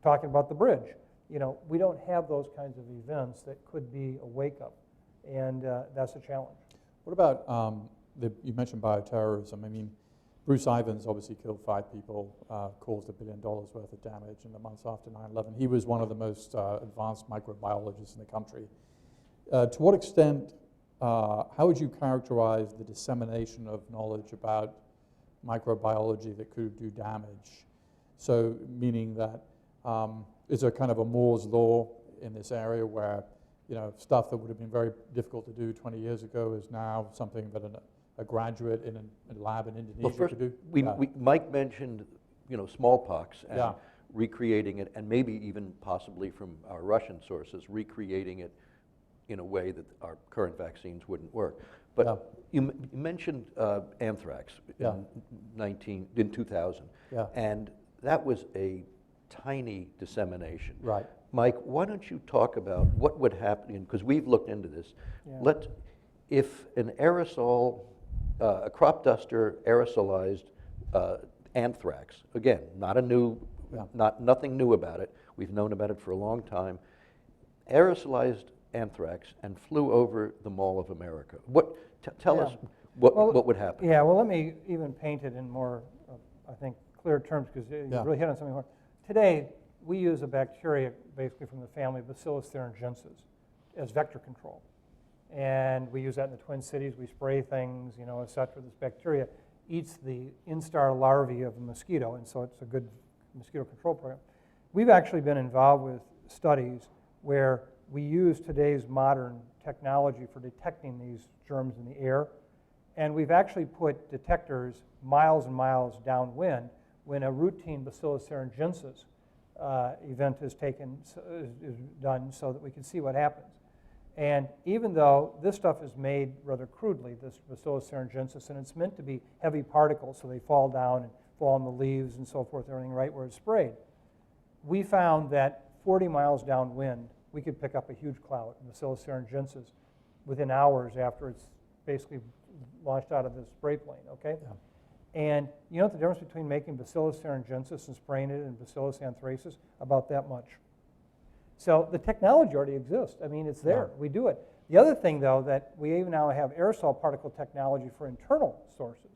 talking about the bridge. We don't have those kinds of events that could be a wake-up, and that's a challenge. What about, you mentioned bioterrorism. I mean, Bruce Ivins obviously killed 5 people, caused $1 billion worth of damage in the months after 9/11. He was one of the most advanced microbiologists in the country. To what extent, how would you characterize the dissemination of knowledge about microbiology that could do damage? So, meaning that, is there kind of a Moore's law in this area where, stuff that would have been very difficult to do 20 years ago is now something that a graduate in a lab in Indonesia could do? Mike mentioned, smallpox and recreating it, and maybe even possibly from our Russian sources, recreating it in a way that our current vaccines wouldn't work. But you mentioned anthrax in 2000, and that was a tiny dissemination. Right. Mike, why don't you talk about what would happen, because we've looked into this. If an aerosol, a crop duster aerosolized anthrax, again, nothing new about it, we've known about it for a long time, aerosolized anthrax and flew over the Mall of America. Tell us what would happen. Yeah, well, let me even paint it in more, I think, clear terms, because you really hit on something more. Today, we use a bacteria basically from the family Bacillus thuringiensis as vector control. And we use that in the Twin Cities. We spray things, et cetera. This bacteria eats the instar larvae of a mosquito, and so it's a good mosquito control program. We've actually been involved with studies where we use today's modern technology for detecting these germs in the air, and we've actually put detectors miles and miles downwind when a routine Bacillus thuringiensis event is done so that we can see what happens. And even though this stuff is made rather crudely, this Bacillus thuringiensis, and it's meant to be heavy particles so they fall down and fall on the leaves and so forth, everything right where it's sprayed, we found that 40 miles downwind, we could pick up a huge cloud, Bacillus thuringiensis, within hours after it's basically launched out of the spray plane, okay? Yeah. And you know what the difference between making Bacillus thuringiensis and spraying it in Bacillus anthracis? About that much. So the technology already exists. I mean, it's there. We do it. The other thing, though, that we even now have aerosol particle technology for internal sources,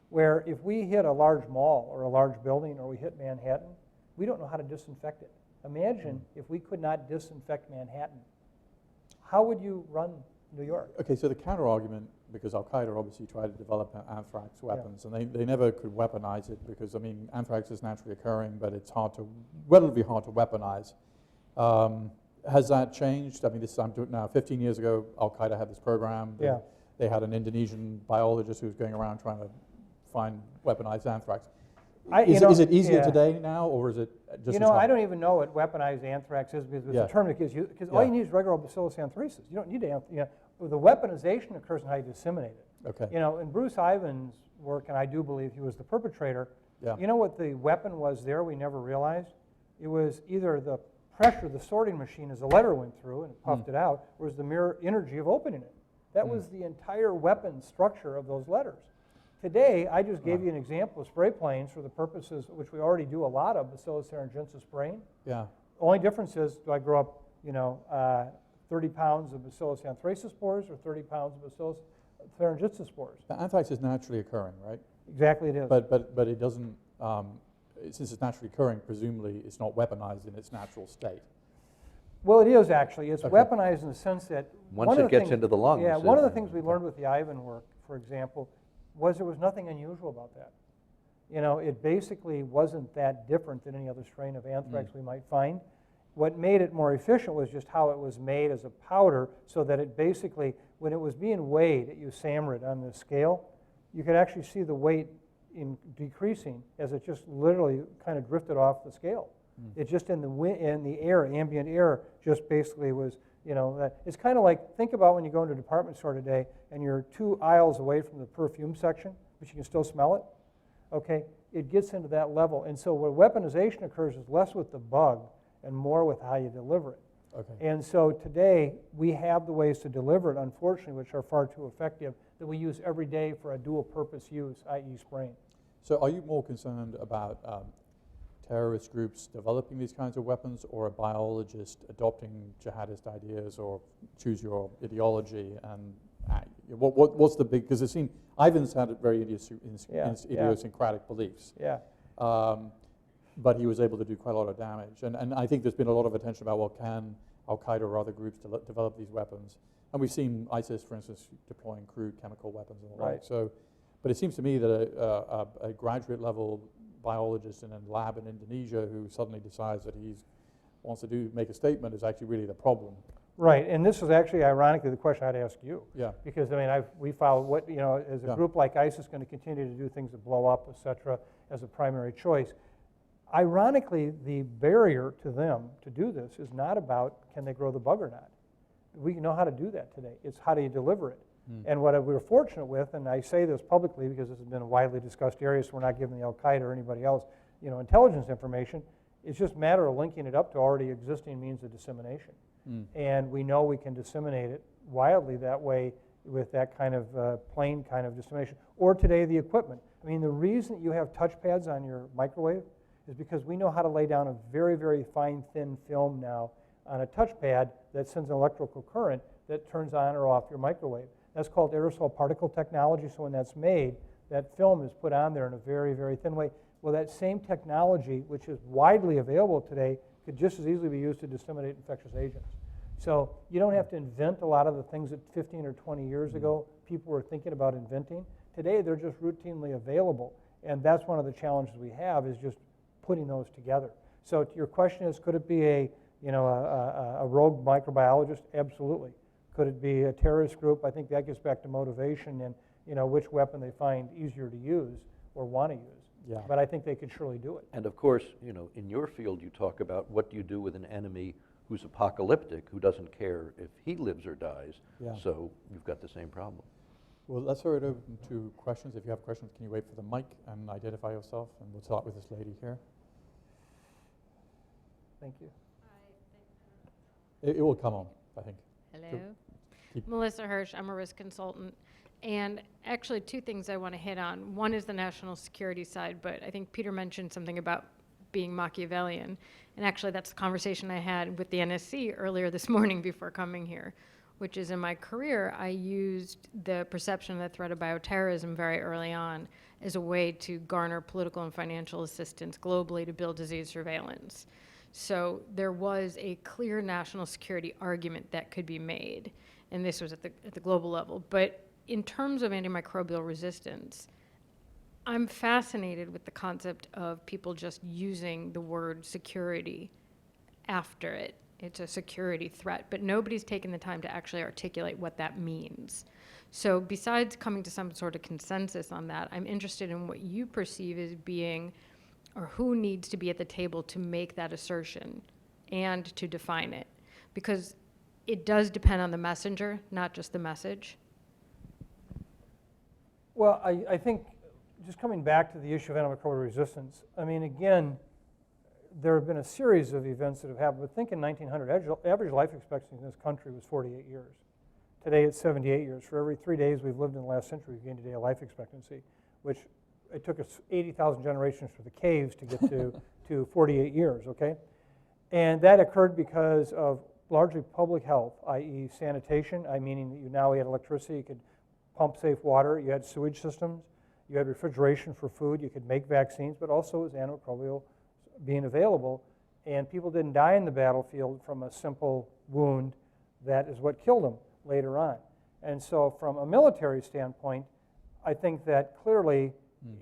where if we hit a large mall or a large building or we hit Manhattan, we don't know how to disinfect it. Imagine if we could not disinfect Manhattan. How would you run New York? Okay, so the counter-argument, because Al-Qaeda obviously tried to develop anthrax weapons, and they never could weaponize it because, I mean, anthrax is naturally occurring, but it's relatively hard to weaponize. Has that changed? I mean, I'm doing now 15 years ago, Al-Qaeda had this program. They had an Indonesian biologist who was going around trying to find weaponized anthrax. Is it easier today now, or is it just I don't even know what weaponized anthrax is, because the term it gives you, because all you need is regular Bacillus anthracis. You don't need to, the weaponization occurs in how you disseminate it. Okay. In Bruce Ivins' work, and I do believe he was the perpetrator, you know what the weapon was there we never realized? It was either the pressure of the sorting machine as the letter went through and it puffed it out, or was the mere energy of opening it. That was the entire weapon structure of those letters. Today, I just gave you an example of spray planes for the purposes, which we already do a lot of, Bacillus thuringiensis spraying. Yeah. Only difference is, do I grow up, 30 pounds of Bacillus anthracis spores or 30 pounds of Bacillus thuringiensis spores? The anthrax is naturally occurring, right? Exactly it is. But it doesn't, since it's naturally occurring, presumably it's not weaponized in its natural state. Well, it is actually. It's Okay. weaponized in the sense that Once it gets into the lungs. Yeah, one of the things we learned with the Ivan work, for example, was there was nothing unusual about that. It basically wasn't that different than any other strain of anthrax we might find. What made it more efficient was just how it was made as a powder, so that it basically, when it was being weighed at USAMRIID on the scale, you could actually see the weight decreasing as it just literally kind of drifted off the scale. It just in the air, ambient air, just basically was, it's kind of like, think about when you go into a department store today and you're 2 aisles away from the perfume section, but you can still smell it. Okay, it gets into that level. And so where weaponization occurs is less with the bug and more with how you deliver it. Okay. And so today, we have the ways to deliver it, unfortunately, which are far too effective, that we use every day for a dual purpose use, i.e. spraying. So are you more concerned about terrorist groups developing these kinds of weapons, or a biologist adopting jihadist ideas or choose your ideology? And what's the big, because it seemed, Ivan's had very idiosyncratic beliefs. Yeah. But he was able to do quite a lot of damage. And I think there's been a lot of attention about, well, can Al-Qaeda or other groups develop these weapons? And we've seen ISIS, for instance, deploying crude chemical weapons and the like. So, but it seems to me that a graduate level biologist in a lab in Indonesia who suddenly decides that he wants to make a statement is actually really the problem. Right, and this is actually ironically the question I'd ask you. Yeah. Because we found what, is a group like ISIS going to continue to do things that blow up, et cetera, as a primary choice? Ironically, the barrier to them to do this is not about can they grow the bug or not. We know how to do that today. It's how do you deliver it. And what we're fortunate with, and I say this publicly because this has been a widely discussed area, so we're not giving the Al-Qaeda or anybody else, intelligence information. It's just a matter of linking it up to already existing means of dissemination. And we know we can disseminate it wildly that way with that kind of plain kind of dissemination. Or today, the equipment. I mean, the reason you have touch pads on your microwave is because we know how to lay down a very, very fine, thin film now on a touch pad that sends an electrical current that turns on or off your microwave. That's called aerosol particle technology. So when that's made, that film is put on there in a very, very thin way. Well, that same technology, which is widely available today, could just as easily be used to disseminate infectious agents. So you don't have to invent a lot of the things that 15 or 20 years ago people were thinking about inventing. Today, they're just routinely available. And that's one of the challenges we have, is just putting those together. So your question is, could it be a rogue microbiologist? Absolutely. Could it be a terrorist group? I think that gets back to motivation and which weapon they find easier to use or want to use. Yeah. But I think they could surely do it. And of course, in your field, you talk about what do you do with an enemy who's apocalyptic, who doesn't care if he lives or dies. Yeah. So you've got the same problem. Well, let's throw it open to questions. If you have questions, can you wait for the mic and identify yourself? And we'll start with this lady here. Thank you. It will come on, I think. Hello. Melissa Hirsch, I'm a risk consultant. And actually 2 things I want to hit on. One is the national security side, but I think Peter mentioned something about being Machiavellian. And actually that's the conversation I had with the NSC earlier this morning before coming here, which is in my career, I used the perception of the threat of bioterrorism very early on as a way to garner political and financial assistance globally to build disease surveillance. So there was a clear national security argument that could be made, and this was at the global level. But in terms of antimicrobial resistance, I'm fascinated with the concept of people just using the word security after it. It's a security threat, but nobody's taken the time to actually articulate what that means. So besides coming to some sort of consensus on that, I'm interested in what you perceive as being, or who needs to be at the table to make that assertion and to define it. Because it does depend on the messenger, not just the message. Well, I think just coming back to the issue of antimicrobial resistance, I mean, again, there have been a series of events that have happened. But think in 1900, average life expectancy in this country was 48 years. Today it's 78 years. For every 3 days we've lived in the last century, we've gained a day of life expectancy. which it took us 80,000 generations for the caves to get to 48 years, okay? And that occurred because of largely public health, i.e. sanitation, meaning that you now had electricity, you could pump safe water, you had sewage systems, you had refrigeration for food, you could make vaccines, but also as antimicrobial being available, and people didn't die in the battlefield from a simple wound. That is what killed them later on. And so from a military standpoint, I think that clearly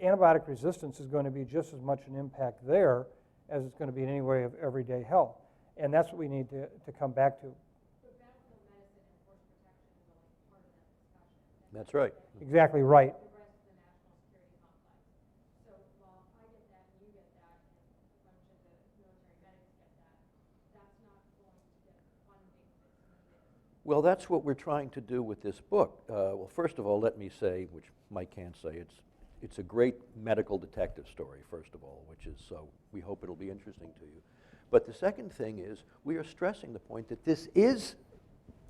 antibiotic resistance is going to be just as much an impact there as it's going to be in any way of everyday health. And that's what we need to come back to. That's right. Exactly right. Well, that's what we're trying to do with this book. Well, first of all, let me say, which Mike can't say, it's a great medical detective story, first of all, which is, so we hope it'll be interesting to you. But the second thing is, we are stressing the point that this is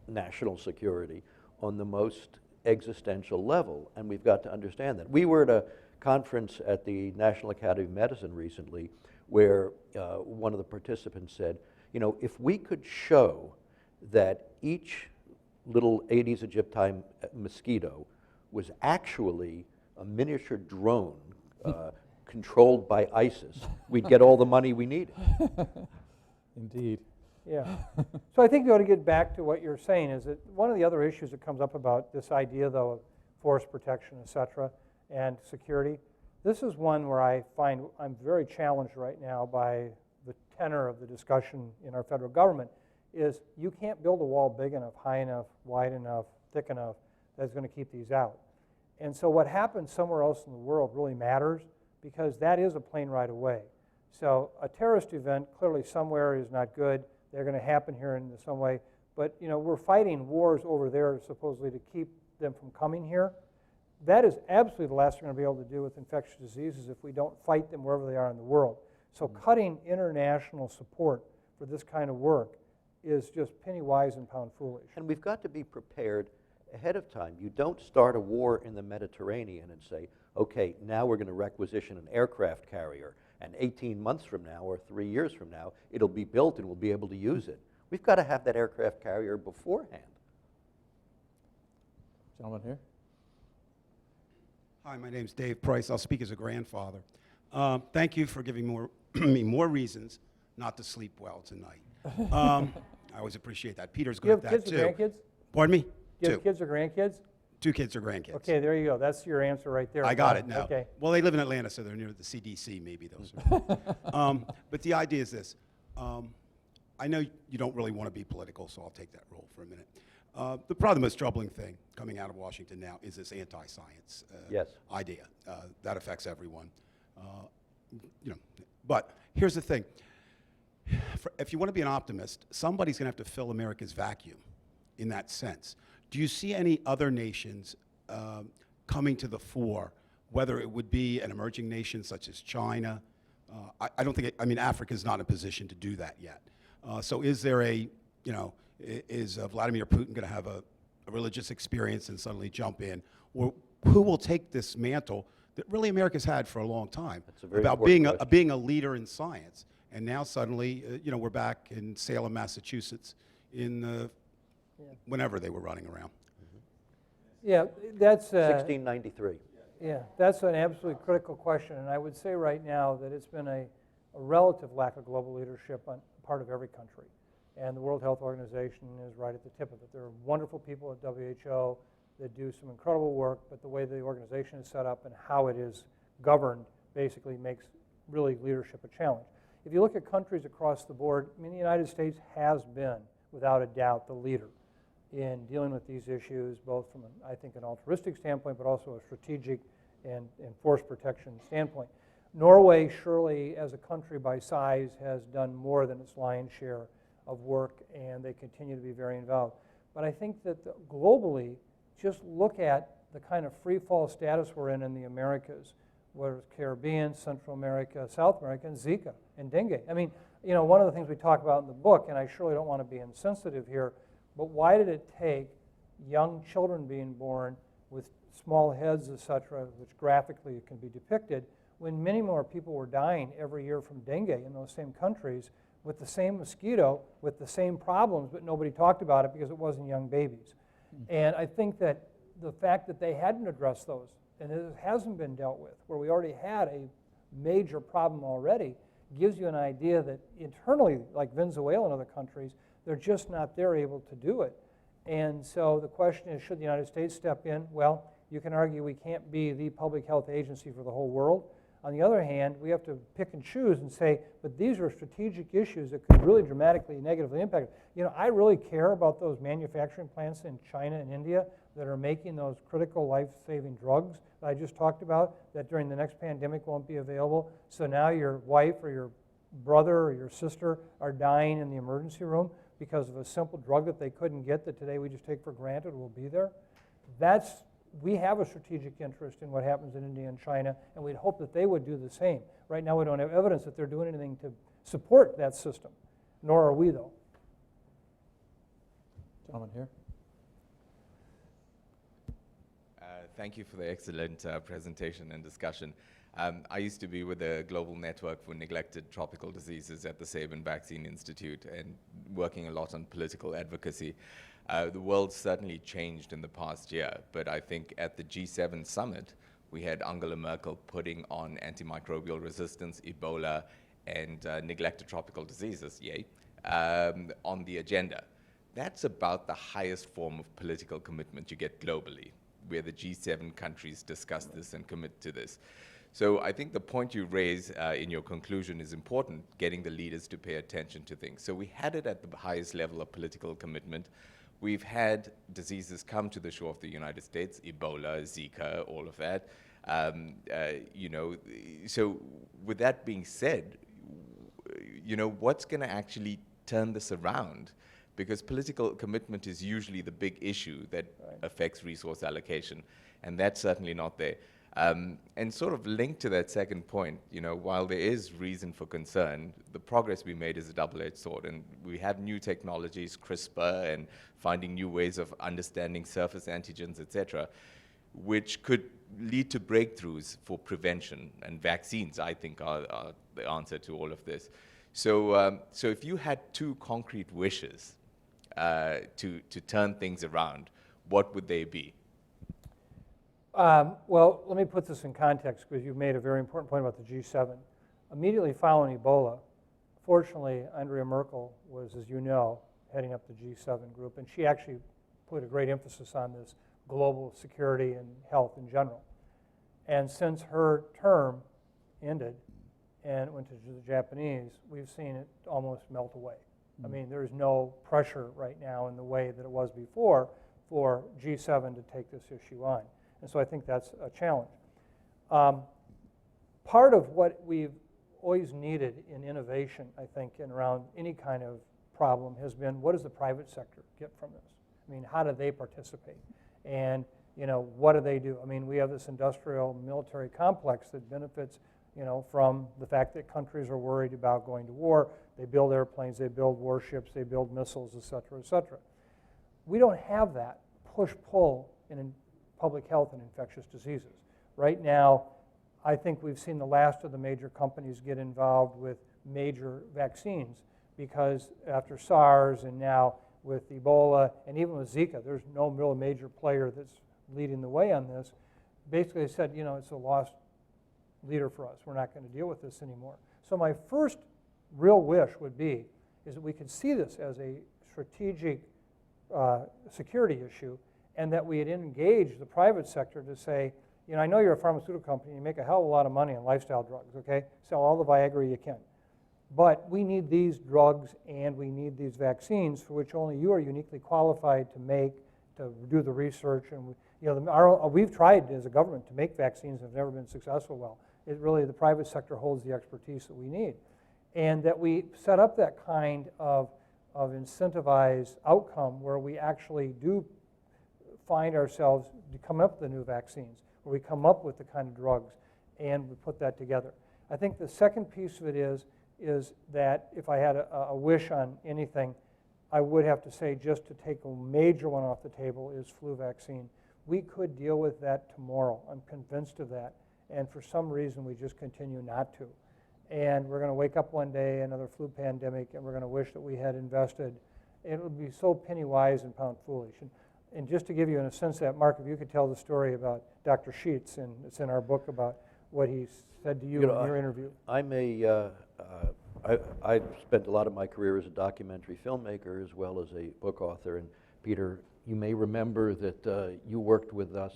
national security on the most existential level, and we've got to understand that. We were at a conference at the National Academy of Medicine recently where one of the participants said, you know, if we could show that each little Aedes aegypti mosquito was actually a miniature drone controlled by ISIS, we'd get all the money we needed. Indeed. Yeah. So I think you ought to get back to what you're saying is that one of the other issues that comes up about this idea, though, of forest protection, et cetera, and security, this is one where I find I'm very challenged right now by the tenor of the discussion in our federal government, is you can't build a wall big enough, high enough, wide enough, thick enough that's going to keep these out. And so what happens somewhere else in the world really matters because that is a plane ride away. So a terrorist event clearly somewhere is not good. They're going to happen here in some way. But you know, we're fighting wars over there supposedly to keep them from coming here. That is absolutely the last we're going to be able to do with infectious diseases if we don't fight them wherever they are in the world. So cutting international support for this kind of work is just penny wise and pound foolish. And we've got to be prepared ahead of time. You don't start a war in the Mediterranean and say, okay, now we're going to requisition an aircraft carrier, and 18 months from now or 3 years from now, it'll be built and we'll be able to use it. We've got to have that aircraft carrier beforehand. Gentleman here. Hi, my name's Dave Price. I'll speak as a grandfather. Thank you for giving me more reasons not to sleep well tonight. I always appreciate that. Peter's good at that, too. Do you have kids or grandkids? Pardon me? Do you have kids or grandkids? 2 kids or grandkids. Okay, there you go. That's your answer right there. I got it now. Okay. Well, they live in Atlanta, so they're near the CDC, maybe those are. But the idea is this. I know you don't really want to be political, so I'll take that role for a minute. Probably the most troubling thing coming out of Washington now is this anti-science idea. That affects everyone. You know, but here's the thing. If you want to be an optimist, somebody's going to have to fill America's vacuum in that sense. Do you see any other nations coming to the fore, whether it would be an emerging nation such as China? I don't think, I mean, Africa's not in a position to do that yet. So is there is Vladimir Putin going to have a religious experience and suddenly jump in? Or who will take this mantle that really America's had for a long time about being a leader in science? And now suddenly, we're back in Salem, Massachusetts in whenever they were running around. Yeah, that's 1693. Yeah, that's an absolutely critical question, and I would say right now that it's been a relative lack of global leadership on part of every country, and the World Health Organization is right at the tip of it. There are wonderful people at WHO that do some incredible work, but the way the organization is set up and how it is governed basically makes really leadership a challenge. If you look at countries across the board, I mean, the United States has been, without a doubt, the leader in dealing with these issues, both from, I think, an altruistic standpoint, but also a strategic and force protection standpoint. Norway, surely, as a country by size, has done more than its lion's share of work, and they continue to be very involved. But I think that globally, just look at the kind of free fall status we're in the Americas, whether it's Caribbean, Central America, South America, and Zika and dengue. I mean, one of the things we talk about in the book, and I surely don't want to be insensitive here, but why did it take young children being born with small heads, etc., which graphically can be depicted, when many more people were dying every year from dengue in those same countries with the same mosquito, with the same problems, but nobody talked about it because it wasn't young babies. And I think that the fact that they hadn't addressed those, and it hasn't been dealt with, where we already had a major problem already, gives you an idea that internally, like Venezuela and other countries, they're just not there able to do it. And so the question is, should the United States step in? Well, you can argue we can't be the public health agency for the whole world. On the other hand, we have to pick and choose and say, but these are strategic issues that could really dramatically negatively impact. You know, I really care about those manufacturing plants in China and India that are making those critical life-saving drugs that I just talked about that during the next pandemic won't be available. So now your wife or your brother or your sister are dying in the emergency room because of a simple drug that they couldn't get that today we just take for granted will be there. We have a strategic interest in what happens in India and China, and we'd hope that they would do the same. Right now we don't have evidence that they're doing anything to support that system, nor are we, though. Gentleman here. Thank you for the excellent presentation and discussion. I used to be with the Global Network for Neglected Tropical Diseases at the Sabin Vaccine Institute and working a lot on political advocacy. The world certainly changed in the past year, but I think at the G7 summit, we had Angela Merkel putting on antimicrobial resistance, Ebola, and neglected tropical diseases, yay, on the agenda. That's about the highest form of political commitment you get globally, where the G7 countries discuss this and commit to this. So I think the point you raise in your conclusion is important, getting the leaders to pay attention to things. So we had it at the highest level of political commitment. We've had diseases come to the shore of the United States, Ebola, Zika, all of that. You know, so with that being said, you know, what's going to actually turn this around? Because political commitment is usually the big issue that affects resource allocation, and that's certainly not there. And sort of linked to that second point, you know, while there is reason for concern, the progress we made is a double-edged sword, and we have new technologies, CRISPR, and finding new ways of understanding surface antigens, et cetera, which could lead to breakthroughs for prevention, and vaccines, I think, are the answer to all of this. So, so if you had two concrete wishes to turn things around, what would they be? Well, let me put this in context because you've made a very important point about the G7. Immediately following Ebola, fortunately, Angela Merkel was, as you know, heading up the G7 group, and she actually put a great emphasis on this global security and health in general. And since her term ended and went to the Japanese, we've seen it almost melt away. I mean, there's no pressure right now in the way that it was before for G7 to take this issue on. And so I think that's a challenge. Part of what we've always needed in innovation, I think, and around any kind of problem has been, what does the private sector get from this? I mean, how do they participate? And, you know, what do they do? I mean, we have this industrial military complex that benefits, you know, from the fact that countries are worried about going to war. They build airplanes, they build warships, they build missiles, et cetera, et cetera. We don't have that push-pull in public health and infectious diseases. Right now, I think we've seen the last of the major companies get involved with major vaccines because after SARS and now with Ebola and even with Zika, there's no real major player that's leading the way on this. Basically, they said, you know, it's a lost leader for us. We're not going to deal with this anymore. So my first real wish would be is that we could see this as a strategic security issue and that we had engaged the private sector to say, you know, I know you're a pharmaceutical company, you make a hell of a lot of money on lifestyle drugs, okay? Sell all the Viagra you can. But we need these drugs and we need these vaccines for which only you are uniquely qualified to make, to do the research. And you know, we've tried as a government to make vaccines and have never been successful well. It really, the private sector holds the expertise that we need. And that we set up that kind of incentivized outcome where we actually do find ourselves coming up with the new vaccines, where we come up with the kind of drugs and we put that together. I think the second piece of it is that if I had a wish on anything, I would have to say just to take a major one off the table is flu vaccine. we could deal with that tomorrow. I'm convinced of that. And for some reason, we just continue not to. And we're going to wake up one day, another flu pandemic, and we're going to wish that we had invested. It would be so penny wise and pound foolish. And just to give you in a sense that, Mark, if you could tell the story about Dr. Sheets, and it's in our book about what he said to you in your interview. I spent a lot of my career as a documentary filmmaker as well as a book author. And Peter, you may remember that you worked with us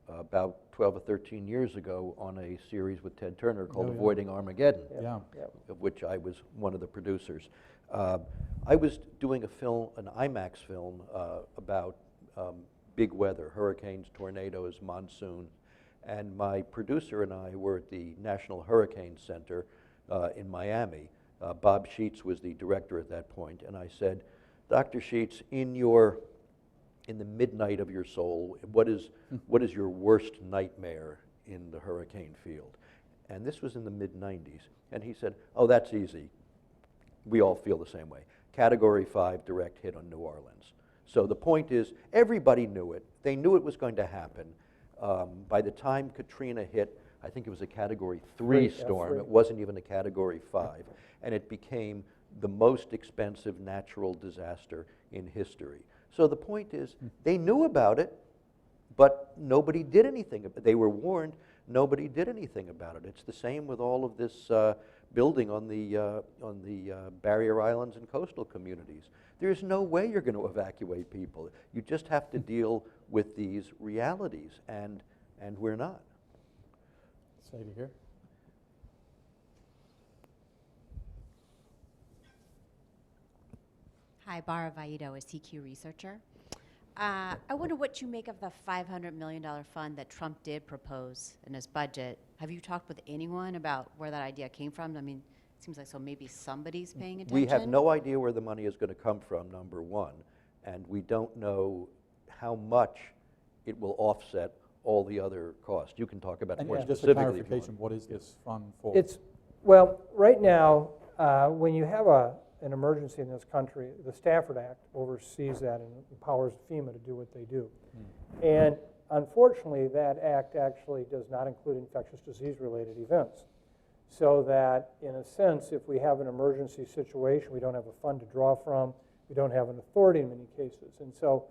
about 12 or 13 years ago on a series with Ted Turner called Avoiding Armageddon, of which I was one of the producers. I was doing an IMAX film about big weather, hurricanes, tornadoes, monsoon, and my producer and I were at the National Hurricane Center in Miami. Bob Sheets was the director at that point, and I said, Dr. Sheets, in the midnight of your soul, what is your worst nightmare in the hurricane field? And this was in the mid-90s. And he said, oh, that's easy. We all feel the same way. Category 5 direct hit on New Orleans. So the point is, everybody knew it. They knew it was going to happen. By the time Katrina hit, I think it was a Category 3 storm. It wasn't even a Category 5. And it became the most expensive natural disaster in history. So the point is, they knew about it, but nobody did anything. They were warned, nobody did anything about it. It's the same with all of this building on the barrier islands and coastal communities. There's no way you're going to evacuate people. You just have to deal with these realities, and we're not. Sadie here. Hi, Bara Vaido, a CQ researcher. I wonder what you make of the $500 million fund that Trump did propose in his budget. Have you talked with anyone about where that idea came from? I mean, it seems like so maybe somebody's paying attention. We have no idea where the money is going to come from, number one, and we don't know how much it will offset all the other costs. You can talk about it more just a specifically if you clarification, want. what is this fund for? Well, right now, when you have an emergency in this country, the Stafford Act oversees that and empowers FEMA to do what they do. And unfortunately, that act actually does not include infectious disease-related events. So that, in a sense, if we have an emergency situation, we don't have a fund to draw from, we don't have an authority in many cases. And so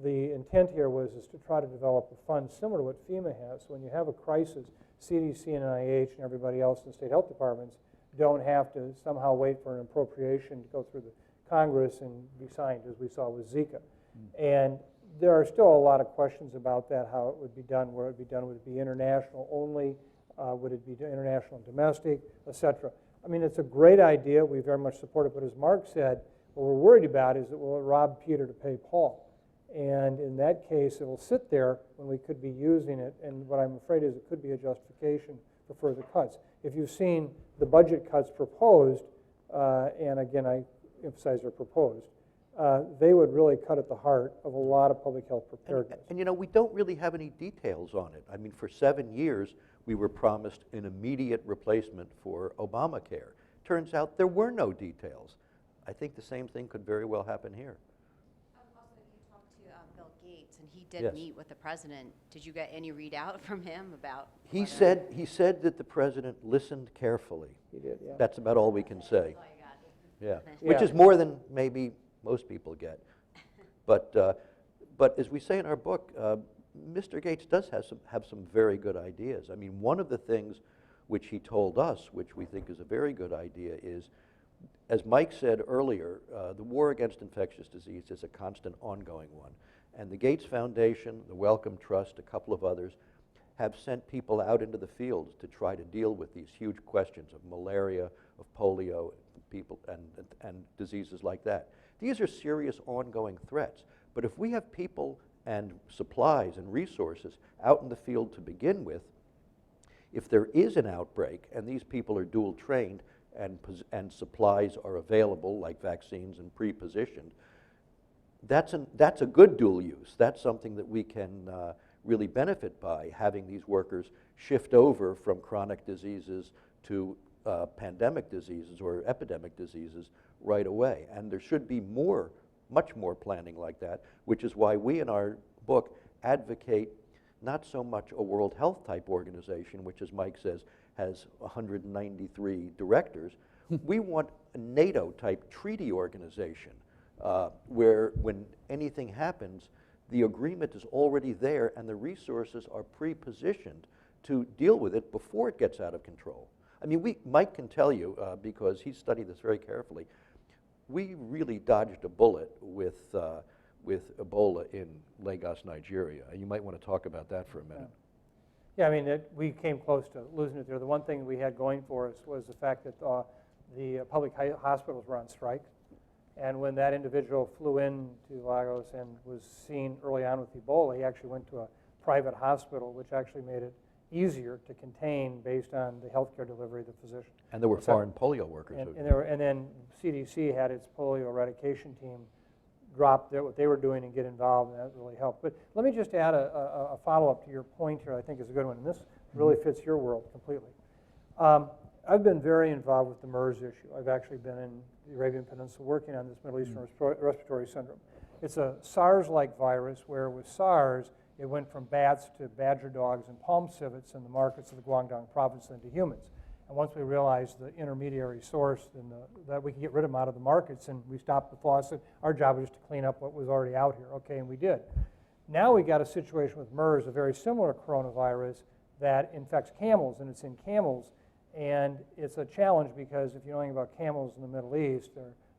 the intent here is to try to develop a fund similar to what FEMA has. So when you have a crisis, CDC and NIH and everybody else in the state health departments don't have to somehow wait for an appropriation to go through the Congress and be signed, as we saw with Zika. And there are still a lot of questions about that, how it would be done, where it would be done. Would it be international only? Would it be international and domestic, et cetera? I mean, it's a great idea. We very much support it. But as Mark said, what we're worried about is that will it rob Peter to pay Paul? And in that case, it will sit there when we could be using it. And what I'm afraid is it could be a justification for further cuts. If you've seen the budget cuts proposed, and again, I emphasize they're proposed, they would really cut at the heart of a lot of public health preparedness. And you know, we don't really have any details on it. I mean, for 7 years, we were promised an immediate replacement for Obamacare. Turns out there were no details. I think the same thing could very well happen here. Also, you talked to Bill Gates, and he did meet with the president. Did you get any readout from him about? He said that the president listened carefully. He did, yeah. That's about all we can say. Yeah. Which is more than maybe most people get. But as we say in our book, Mr. Gates does have some very good ideas. I mean, one of the things which he told us, which we think is a very good idea, is, as Mike said earlier, the war against infectious disease is a constant ongoing one. And the Gates Foundation, the Wellcome Trust, a couple of others, have sent people out into the fields to try to deal with these huge questions of malaria, of polio, people, and diseases like that. These are serious ongoing threats. But if we have people and supplies and resources out in the field to begin with, if there is an outbreak and these people are dual trained and supplies are available, like vaccines and pre-positioned, that's a good dual use. That's something that we can really benefit by, having these workers shift over from chronic diseases to pandemic diseases or epidemic diseases right away. And there should be much more planning like that, which is why we in our book advocate not so much a World Health type organization, which, as Mike says, has 193 directors. We want a NATO type treaty organization where when anything happens, the agreement is already there and the resources are pre-positioned to deal with it before it gets out of control. I mean, Mike can tell you, because he studied this very carefully, we really dodged a bullet with Ebola in Lagos, Nigeria. You might want to talk about that for a minute. Yeah, I mean, we came close to losing it there. The one thing we had going for us was the fact that the public hospitals were on strike. And when that individual flew in to Lagos and was seen early on with Ebola, he actually went to a private hospital, which actually made it easier to contain based on the healthcare delivery of the physician. And there were foreign polio workers. And then CDC had its polio eradication team drop what they were doing and get involved, and that really helped. But let me just add a follow-up to your point here I think is a good one, and this really fits your world completely. I've been very involved with the MERS issue. I've actually been in the Arabian Peninsula working on this Middle Eastern respiratory syndrome. It's a SARS-like virus where with SARS, it went from bats to badger dogs and palm civets in the markets of the Guangdong province and to humans. And once we realized the intermediary source and that we could get rid of them out of the markets and we stopped the faucet, our job was just to clean up what was already out here. Okay, and we did. Now we got a situation with MERS, a very similar coronavirus that infects camels, and it's in camels. And it's a challenge because if you know anything about camels in the Middle East,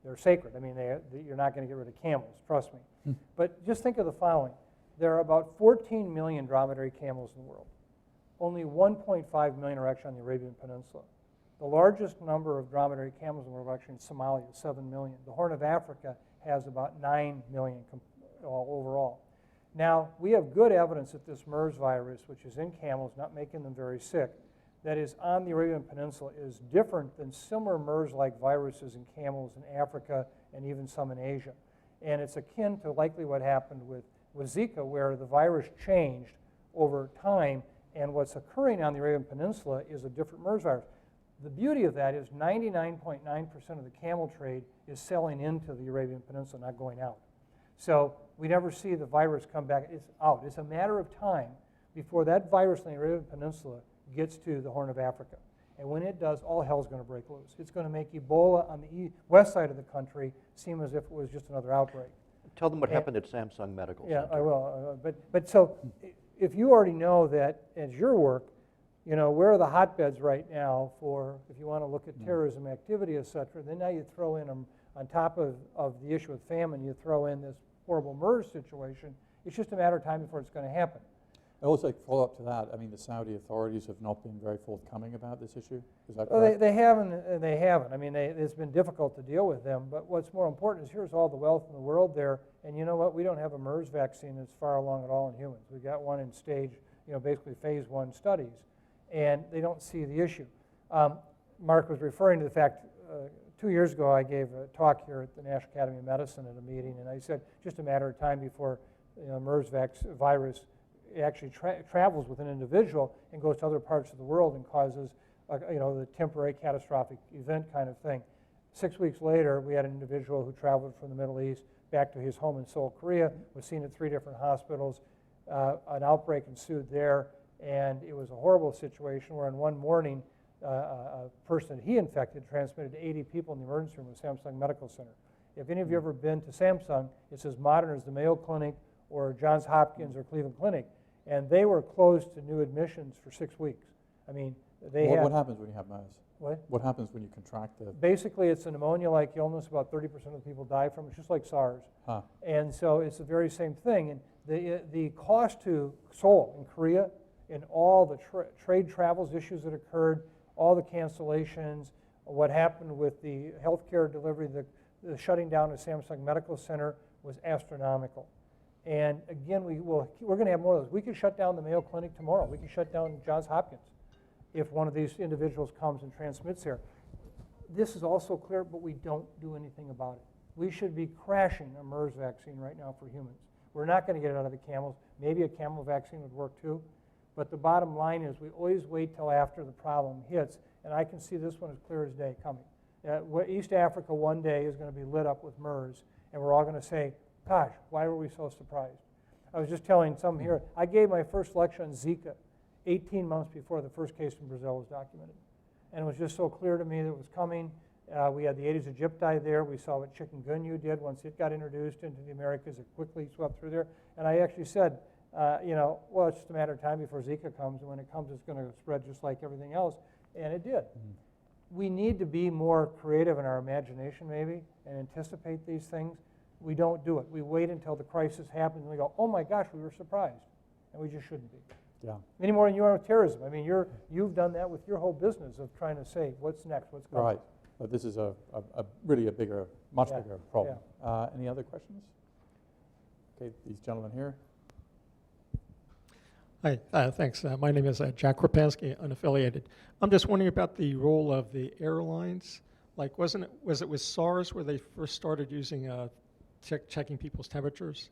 they're sacred. I mean, you're not going to get rid of camels, trust me. But just think of the following. There are about 14 million dromedary camels in the world. Only 1.5 million are actually on the Arabian Peninsula. The largest number of dromedary camels in the world are actually in Somalia, 7 million. The Horn of Africa has about 9 million overall. Now, we have good evidence that this MERS virus, which is in camels, not making them very sick, that is on the Arabian Peninsula is different than similar MERS-like viruses in camels in Africa and even some in Asia. And it's akin to likely what happened with Zika, where the virus changed over time, and what's occurring on the Arabian Peninsula is a different MERS virus. The beauty of that is 99.9% of the camel trade is selling into the Arabian Peninsula, not going out. So we never see the virus come back. It's out. It's a matter of time before that virus on the Arabian Peninsula gets to the Horn of Africa. And when it does, all hell's going to break loose. It's going to make Ebola on the west side of the country seem as if it was just another outbreak. Tell them what happened at Samsung Medical Center. Yeah, I will. But so if you already know that as your work, you know, where are the hotbeds right now for, if you want to look at terrorism activity, et cetera, then now you throw in, on top of the issue with famine, you throw in this horrible MERS situation. It's just a matter of time before it's going to happen. I also follow up to that. I mean, the Saudi authorities have not been very forthcoming about this issue. Is that correct? Well, they haven't. They haven't. I mean, it's been difficult to deal with them. But what's more important is here's all the wealth in the world there, and you know what? We don't have a MERS vaccine that's far along at all in humans. We got one in stage, you know, basically phase 1 studies, and they don't see the issue. Mark was referring to the fact 2 years ago I gave a talk here at the National Academy of Medicine at a meeting, and I said just a matter of time before MERS virus actually travels with an individual and goes to other parts of the world and causes, the temporary catastrophic event kind of thing. 6 weeks later, we had an individual who traveled from the Middle East back to his home in Seoul, Korea, was seen at 3 different hospitals. An outbreak ensued there, and it was a horrible situation where in one morning, a person he infected transmitted to 80 people in the emergency room at Samsung Medical Center. If any of you have ever been to Samsung, it's as modern as the Mayo Clinic or Johns Hopkins or Cleveland Clinic, and they were closed to new admissions for 6 weeks. I mean, what happens when you have MERS? What? What happens when you contract the... Basically, it's a pneumonia-like illness. About 30% of the people die from it. It's just like SARS. Huh. And so it's the very same thing. And the cost to Seoul in Korea, in all the trade travels issues that occurred, all the cancellations, what happened with the healthcare delivery, the shutting down of Samsung Medical Center was astronomical. And again, we're going to have more of those. We could shut down the Mayo Clinic tomorrow. We could shut down Johns Hopkins if one of these individuals comes and transmits here. This is also clear, but we don't do anything about it. We should be crashing a MERS vaccine right now for humans. We're not going to get it out of the camels. Maybe a camel vaccine would work too. But the bottom line is we always wait till after the problem hits, and I can see this one as clear as day coming. East Africa one day is going to be lit up with MERS, and we're all going to say, gosh, why were we so surprised? I was just telling some here, I gave my first lecture on Zika 18 months before the first case in Brazil was documented. And it was just so clear to me that it was coming. We had the Aedes aegypti there. We saw what chikungunya did once it got introduced into the Americas. It quickly swept through there. And I actually said, well, it's just a matter of time before Zika comes. And when it comes, it's going to spread just like everything else. And it did. We need to be more creative in our imagination, maybe, and anticipate these things. We don't do it. We wait until the crisis happens, and we go, oh my gosh, we were surprised. And we just shouldn't be. Yeah. Any more than you are with terrorism. I mean, you've done that with your whole business of trying to say, what's next, what's coming. Right. But this is really a bigger, much Yeah. bigger problem. Any other questions? Okay, these gentlemen here. Hi, thanks. My name is Jack Krapansky, unaffiliated. I'm just wondering about the role of the airlines. Like, was it with SARS where they first started using checking people's temperatures?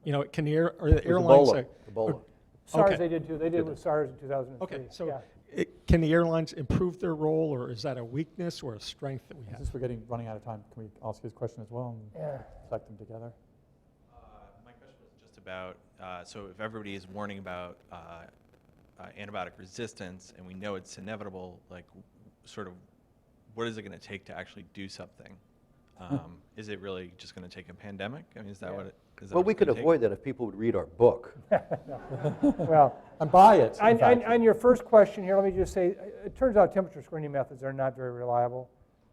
You know, can the airlines? Ebola. SARS Okay. they did too. They did with SARS in 2003. Okay, so yeah. Can the airlines improve their role, or is that a weakness or a strength that we have? Since we're running out of time, can we ask his question as well and select them together? My question was just about, so if everybody is warning about antibiotic resistance and we know it's inevitable, like sort of what is it going to take to actually do something? Is it really just going to take a pandemic? I mean, is that what it is? Well, we could avoid that if people would read our book. Well, and buy it. in fact. on your first question here, let me just say, it turns out temperature screening methods are not very reliable,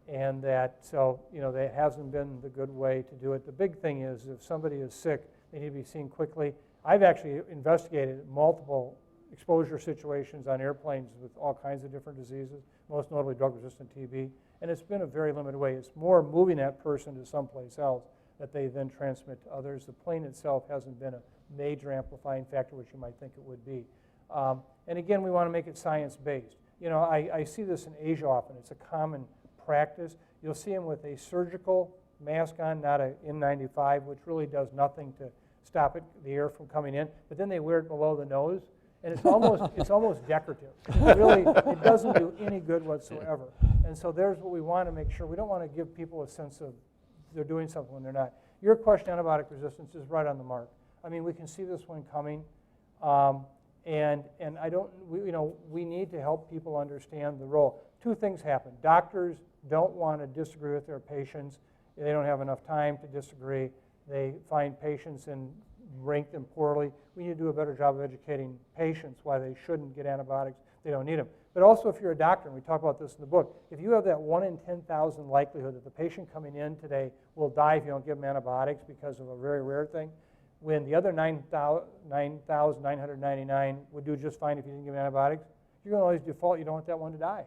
and that, so, that hasn't been the good way to do it. The big thing is if somebody is sick, they need to be seen quickly. I've actually investigated multiple exposure situations on airplanes with all kinds of different diseases, most notably drug-resistant TB, and it's been a very limited way. It's more moving that person to someplace else that they then transmit to others. The plane itself hasn't been a major amplifying factor, which you might think it would be. And again, we want to make it science-based. I see this in Asia often. It's a common practice. You'll see them with a surgical mask on, not an N95, which really does nothing to stop the air from coming in, but then they wear it below the nose, and it's almost decorative. It doesn't do any good whatsoever. And so there's what we want to make sure. We don't want to give people a sense of they're doing something when they're not. Your question, antibiotic resistance, is right on the mark. I mean, we can see this one coming, and we need to help people understand the role. Two things happen. Doctors don't want to disagree with their patients. They don't have enough time to disagree. They find patients and rank them poorly. We need to do a better job of educating patients why they shouldn't get antibiotics. They don't need them. But also, if you're a doctor, and we talk about this in the book, if you have that 1 in 10,000 likelihood that the patient coming in today will die if you don't give them antibiotics because of a very rare thing, when the other 9,999 would do just fine if you didn't give them antibiotics, you're going to always default you don't want that one to die.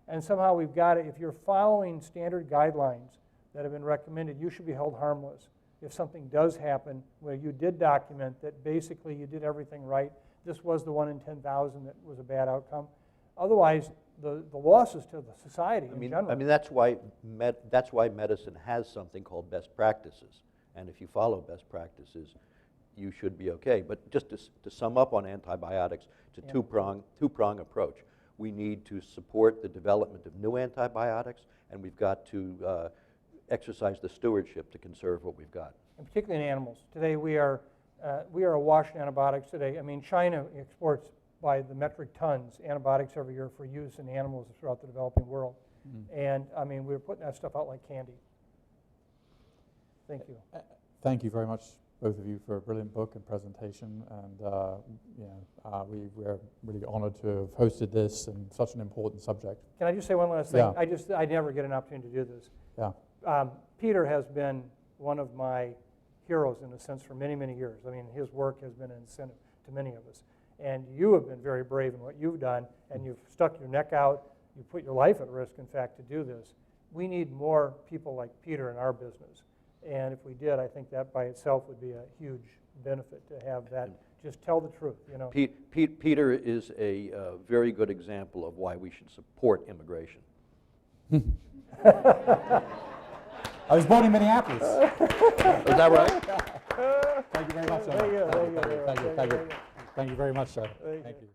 And somehow we've got to, if you're following standard guidelines that have been recommended, you should be held harmless. If something does happen where you did document that basically you did everything right, this was the 1 in 10,000 that was a bad outcome. Otherwise, the losses to the society in general. I mean, that's why medicine has something called best practices. And if you follow best practices, you should be okay. But just to sum up on antibiotics, it's a two-prong approach. We need to support the development of new antibiotics, and we've got to exercise the stewardship to conserve what we've got. And particularly in animals. Today we are awash in antibiotics today. I mean, China exports by the metric tons antibiotics every year for use in animals throughout the developing world. And I mean, we're putting that stuff out like candy. Thank you. Thank you very much, both of you, for a brilliant book and presentation. And we're really honored to have hosted this and such an important subject. Can I just say one last thing? Yeah. I never get an opportunity to do this. Yeah. Peter has been one of my heroes in a sense for many, many years. I mean, his work has been an incentive to many of us. And you have been very brave in what you've done, and you've stuck your neck out. You put your life at risk, in fact, to do this. We need more people like Peter in our business. And if we did, I think that by itself would be a huge benefit to have that. Just tell the truth, Peter is a very good example of why we should support immigration. I was born in Minneapolis. Is that right? Thank you very much, sir. Thank you very much, sir. Thank you.